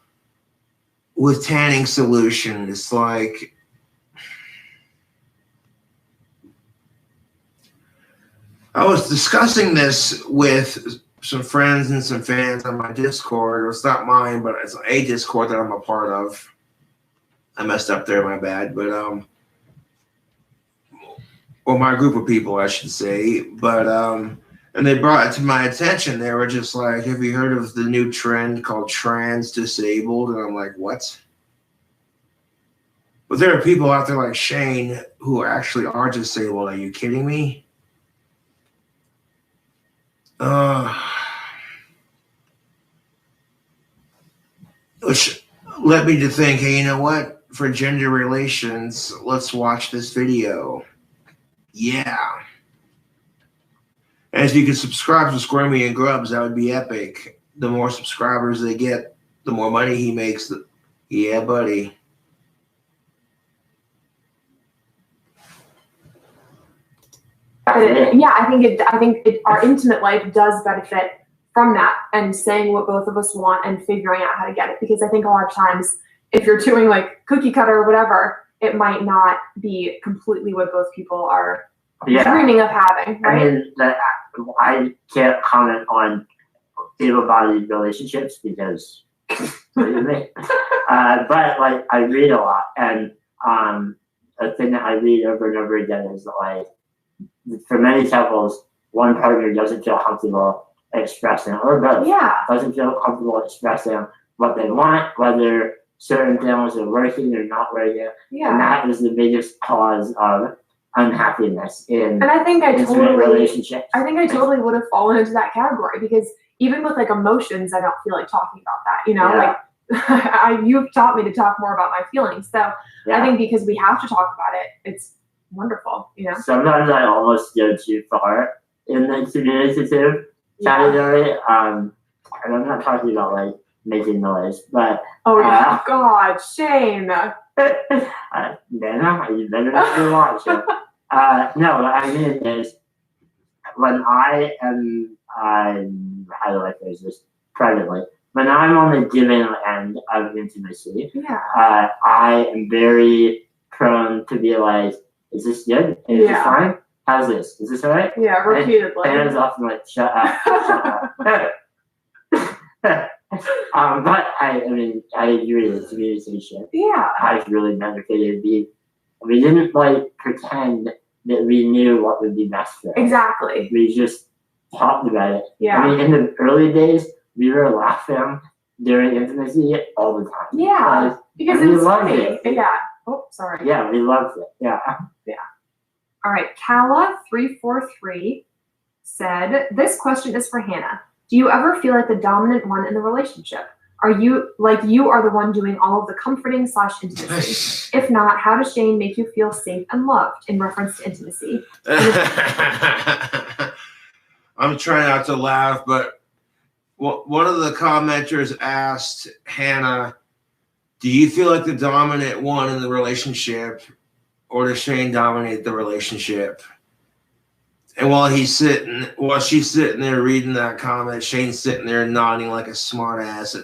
with tanning solution. It's like, I was discussing this with some friends and some fans on my Discord. It's not mine, but it's a Discord that I'm a part of. I messed up there, my bad. But or my group of people, I should say. But and they brought it to my attention. They were just like, "Have you heard of the new trend called trans disabled?" And I'm like, "What?" But there are people out there like Shane who actually are disabled. Are you kidding me? Which led me to think, hey, you know what? For gender relations, let's watch this video. Yeah. And if you could subscribe to Squirmy and Grubs, that would be epic. The more subscribers they get, the more money he makes. Yeah, buddy. Yeah, I think our intimate life does benefit from that, and saying what both of us want and figuring out how to get it. Because I think a lot of times, if you're doing like cookie cutter or whatever, it might not be completely what both people are dreaming of having, I right? mean, I can't comment on able-bodied relationships because what do you mean? But like I read a lot, and a thing that I read over and over again is like for many couples, one partner doesn't feel comfortable expressing, or both doesn't feel comfortable expressing what they want, whether certain things are working or not working, and that is the biggest cause of unhappiness in and I think I totally relationships. I think I totally would have fallen into that category because even with like emotions, I don't feel like talking about that. You know, like you've taught me to talk more about my feelings. So I think because we have to talk about it, it's wonderful. You know. Sometimes I almost go too far in the communicative category. And I'm not talking about like making noise, but God, Shane. Nana, you better not be watching. No, what I mean is when I am, how do I phrase this privately? When I'm on the giving end of intimacy, I am very prone to be like, is this good? Is this fine? How's this? Is this all right? Yeah, repeatedly. And it's often like, shut up, shut up. But I mean, I agree with communication. I've really benefited. We didn't like pretend that we knew what would be best for us. Exactly. We just talked about it. Yeah. I mean, in the early days, we were laughing during intimacy all the time. Yeah. Because it was funny. Yeah. Oh, sorry. Yeah, we loved it. Yeah. Yeah. All right. Kala343 said, this question is for Hannah. Do you ever feel like the dominant one in the relationship? Are you like you are the one doing all of the comforting / intimacy? If not, how does Shane make you feel safe and loved in reference to intimacy? I'm trying not to laugh, but one of the commenters asked Hannah, do you feel like the dominant one in the relationship, or does Shane dominate the relationship? And while she's sitting there reading that comment, Shane's sitting there nodding like a smart ass.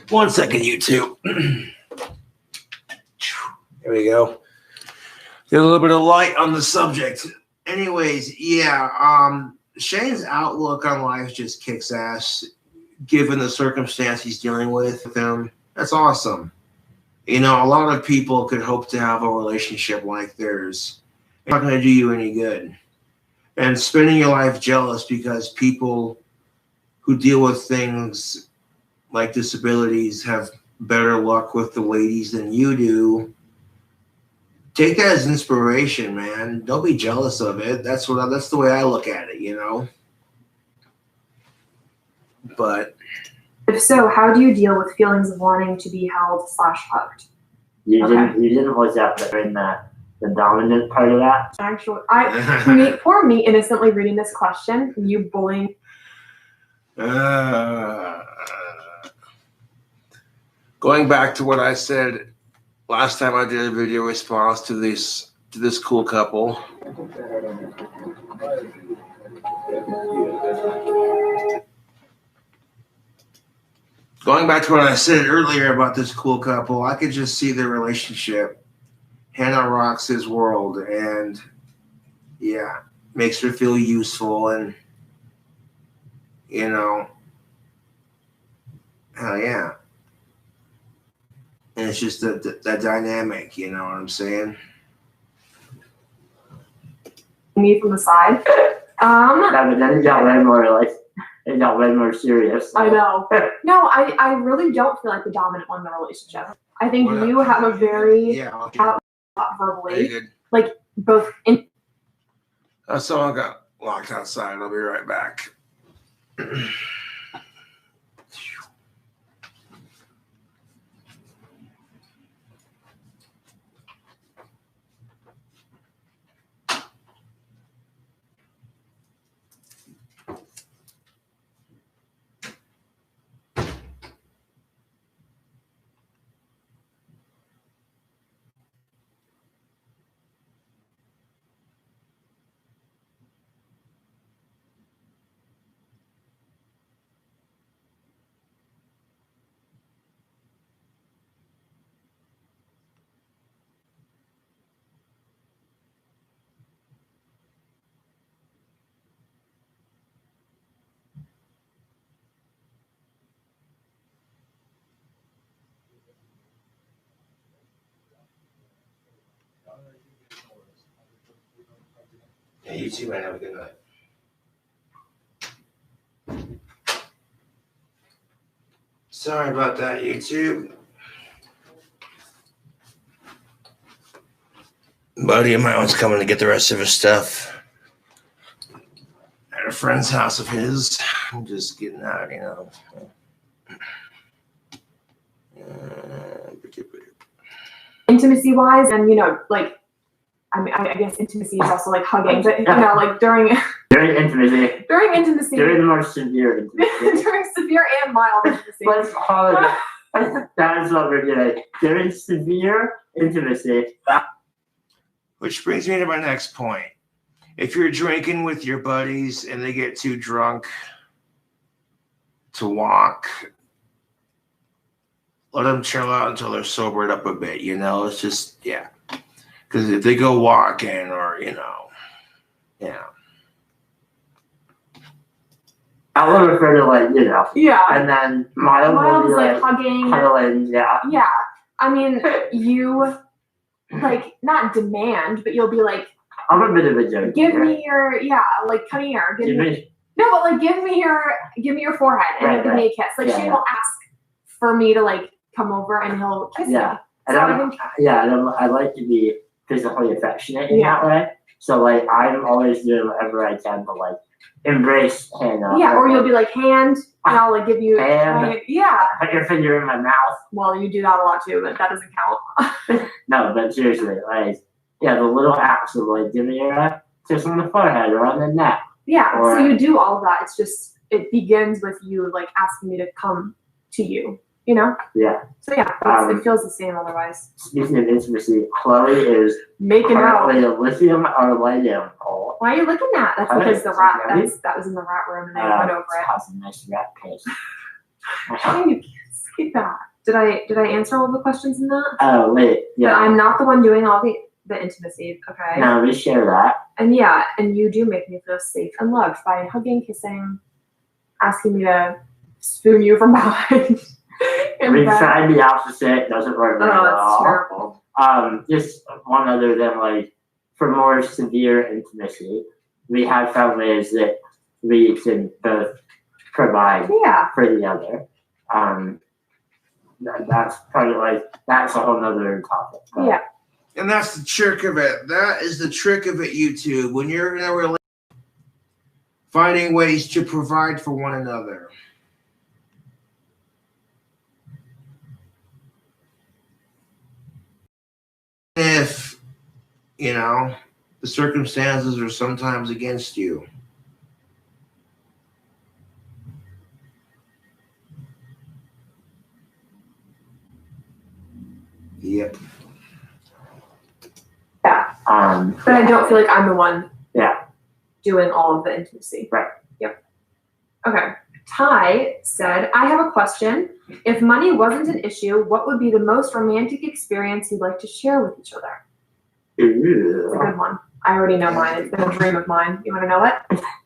One second, YouTube. There we go. Get a little bit of light on the subject. Anyways, Shane's outlook on life just kicks ass, given the circumstance he's dealing with him. That's awesome. You know, a lot of people could hope to have a relationship like theirs. It's not going to do you any good. And spending your life jealous because people who deal with things like disabilities have better luck with the ladies than you do, take that as inspiration, man. Don't be jealous of it. That's the way I look at it, you know. But if so, how do you deal with feelings of wanting to be held / hugged? You didn't voice out during the dominant part of that. Actually, poor me innocently reading this question, you bullying. Going back to what I said last time I did a video response to this cool couple. Going back to what I said earlier about this cool couple, I could just see their relationship. Hannah rocks his world and makes her feel useful, and you know, hell yeah. And it's just that dynamic, you know what I'm saying? Me from the side. But then it got way more serious. So. I know. No, I really don't feel like the dominant one in the relationship. I think you have a very verbally, like both. Someone got locked outside. I'll be right back. Yeah, you too, man. Have a good night. Sorry about that, YouTube. Buddy of mine was coming to get the rest of his stuff at a friend's house of his. I'm just getting out, you know. Intimacy wise, and you know, like, I mean, I guess intimacy is also like hugging, but you know, like during intimacy, during the most severe intimacy, during severe and mild intimacy. Let's call it. That's what we're doing. During severe intimacy. Which brings me to my next point. If you're drinking with your buddies and they get too drunk to walk, let them chill out until they're sobered up a bit. You know, it's just, yeah. Because if they go walking or, you know, yeah. I would refer to like, you know. Yeah. And then mild is like hugging. cuddling, yeah. Yeah. I mean, you like not demand, but you'll be like, I'm a bit of a joke. Give me your, like come here. Give me. No, but like give me your forehead and give me a kiss. Like she will ask for me to like come over and he'll kiss me. And so I like to be physically affectionate in that way. So like I'm always doing whatever I can to like embrace Hannah. Yeah, or you'll be like hand, and I'll like give you hand. Yeah. Put your finger in my mouth. Well, you do that a lot too, but that doesn't count. No, but seriously, like the little acts of like give me your kiss on the forehead or on the neck. Yeah, so you do all of that. It's just it begins with you like asking me to come to you. You know? Yeah. So yeah, it feels the same otherwise. Speaking of intimacy, Chloe is making out a lithium or lightium pole. Why are you looking at? That's because the rat that was in the rat room and they went over it. Has a nice rat paste. You can't say that. Did I answer all the questions in that? Oh wait, yeah. But I'm not the one doing all the intimacy, okay? No, we share that. And you do make me feel safe and loved by hugging, kissing, asking me to spoon you from behind. We tried the opposite, it doesn't work very well. Oh, that's terrible. Just one other than like for more severe intimacy, we have found ways that we can both provide for the other. That's probably like that's a whole nother topic. Yeah. And that's the trick of it. That is the trick of it, YouTube. When you're in a relationship, finding ways to provide for one another. If, you know, the circumstances are sometimes against you. Yep. Yeah. But I don't feel like I'm the one doing all of the intimacy. Right. Yep. Okay. Ty said, I have a question. If money wasn't an issue, what would be the most romantic experience you'd like to share with each other? It's a good one. I already know mine. It's been a dream of mine. You want to know it?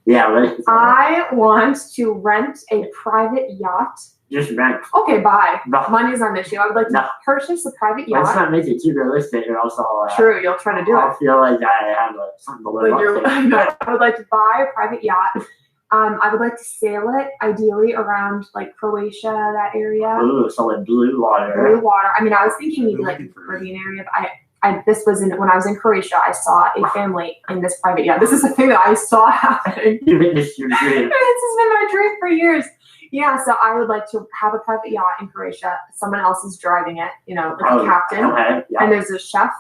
Yeah. I want to rent a private yacht. Just rent. Okay, bye. Money's not an issue. I would like to purchase a private yacht. Let's not make it too realistic or else True, you'll try to do I'll feel like I have something to live up to. I would like to buy a private yacht. I would like to sail it, ideally around like Croatia, that area. Ooh, so like blue water. Blue water. I mean, I was thinking maybe like the Caribbean area, but this was when I was in Croatia. I saw a family in this private yacht. This is a thing that I saw happening. You witnessed your dream. This has been my dream for years. Yeah, so I would like to have a private yacht in Croatia. Someone else is driving it, you know, like a captain. Okay, and there's a chef.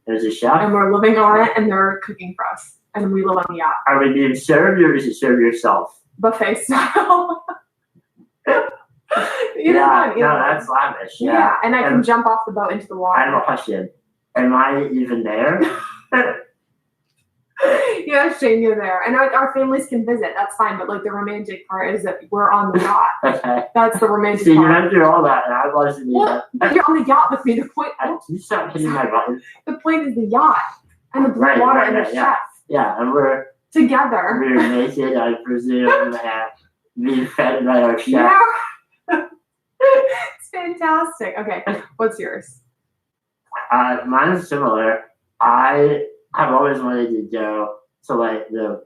And we're living on it, and they're cooking for us. And we live on the yacht. Are we being served, or is it serve yourself? Buffet style. That's lavish. Yeah, and I can jump off the boat into the water. I have a question. Am I even there? Yeah, Shane, you're there. And our families can visit. That's fine. But like the romantic part is that we're on the yacht. Okay. That's the romantic part. So you went through all that, and I wasn't even. You're on the yacht with me. The point. You stop hitting my button. The point is the yacht and the blue water and the chef. Yeah, and we're together. We're naked, I presume, and being fed by our chef. Yeah. It's fantastic. Okay, what's yours? Mine's similar. I have always wanted to go to like the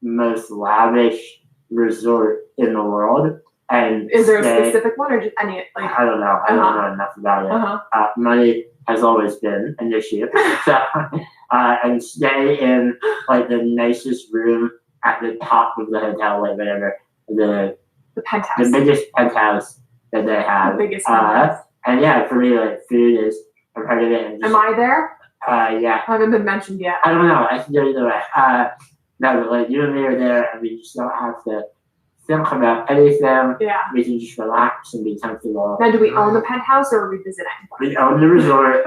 most lavish resort in the world. And is there a specific one or just any? Like, I don't know. I don't know enough about it. Money has always been an issue. So, and stay in like the nicest room at the top of the hotel, like whatever, the penthouse, the biggest penthouse that they have. The biggest penthouse. And yeah, for me, like food is a part of it. Am I there? Yeah. I haven't been mentioned yet. I don't know. I can go either way. No, but like you and me are there, and we just don't have to think about anything. Yeah. We can just relax and be comfortable. Now, do we own the penthouse or are we visiting? We own the resort.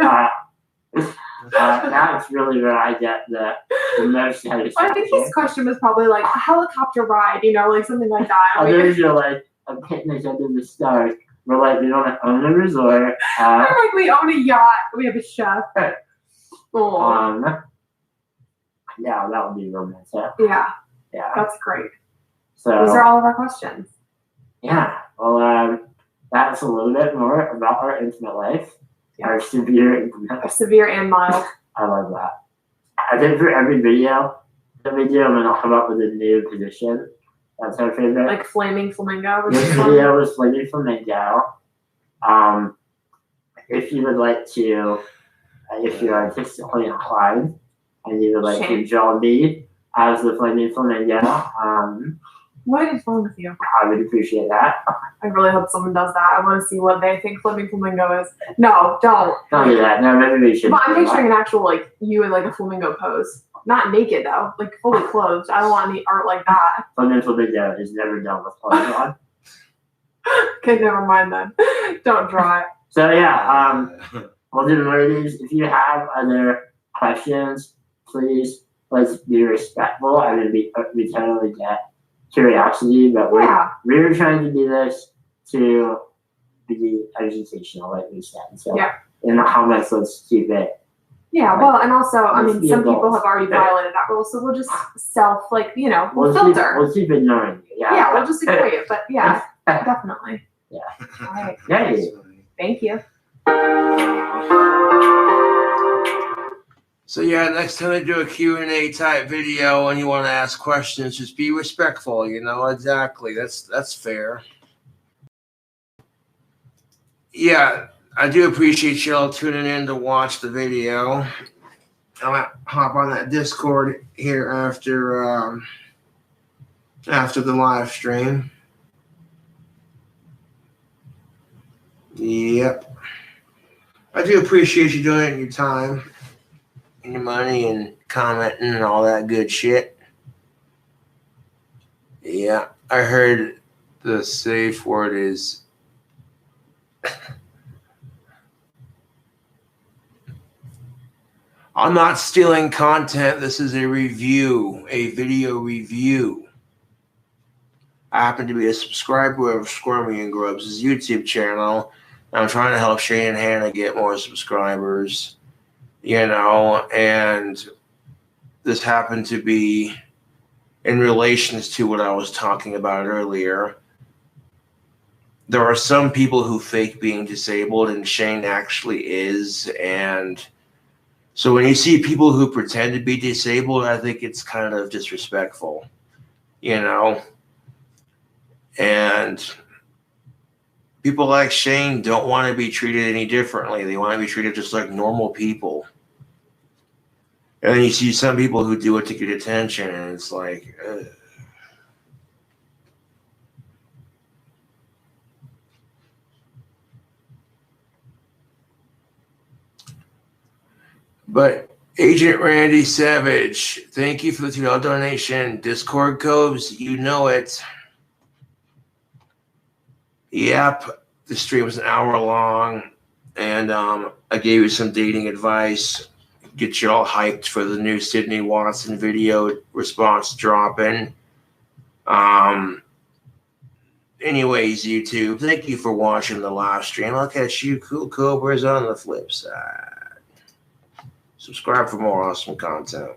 That's really where I get the most satisfaction. I think his question was probably like a helicopter ride, you know, like something like that. Others are like a picnic under the stars. We're like, we don't own a resort. We're like, we own a yacht. We have a chef. Yeah, that would be romantic. Yeah. Yeah. That's great. So those are all of our questions. Yeah. Well, that's a little bit more about our intimate life. Yeah. Our severe and mild. I love that. I think for every video that we do, I'm gonna come up with a new position. That's our favorite. Like flaming flamingo. This video was flaming flamingo. If you would like to, if you're artistically inclined, and you would like to draw me as the flaming flamingo, what is wrong with you? I would appreciate that. I really hope someone does that. I want to see what they think flaming flamingo is. No, don't. Don't do that. No, maybe we should. But I'm picturing an actual, like, you in, like, a flamingo pose. Not naked, though. Like, fully clothed. I don't want any art like that. Flaming flamingo is never done with clothes on. Okay, never mind then. Don't draw it. So, yeah, we'll do more of these. If you have other questions, please, let's be respectful. I mean, we totally get curiosity, but we're trying to do this to be educational, like we said. So in the comments, let's keep it. Yeah, well, and also, I mean, some people have already violated that rule, so we'll just we'll filter. We'll keep ignoring you. Yeah, we'll just ignore you, but yeah, definitely. Yeah. All right. Yeah. Thank you. So yeah, next time I do a Q&A type video and you want to ask questions, just be respectful, you know, exactly. That's fair. Yeah, I do appreciate y'all tuning in to watch the video. I'm going to hop on that Discord here after the live stream. Yep. I do appreciate you doing it in your time. And your money and commenting and all that good shit. Yeah, I heard the safe word is I'm not stealing content. This is a review, a video review. I happen to be a subscriber of Squirmy and Grubs' YouTube channel. I'm trying to help Shane and Hannah get more subscribers. You know, and this happened to be in relations to what I was talking about earlier. There are some people who fake being disabled, and Shane actually is. And so when you see people who pretend to be disabled, I think it's kind of disrespectful, you know. And people like Shane don't want to be treated any differently. They want to be treated just like normal people. And then you see some people who do it to get attention, and it's like, ugh. But Agent Randy Savage, thank you for the $2 donation. Discord Cobes, you know it. Yep, the stream was an hour long, and I gave you some dating advice. Get you all hyped for the new Sydney Watson video response dropping. Anyways, YouTube, thank you for watching the live stream. I'll catch you cool cobras on the flip side. Subscribe for more awesome content.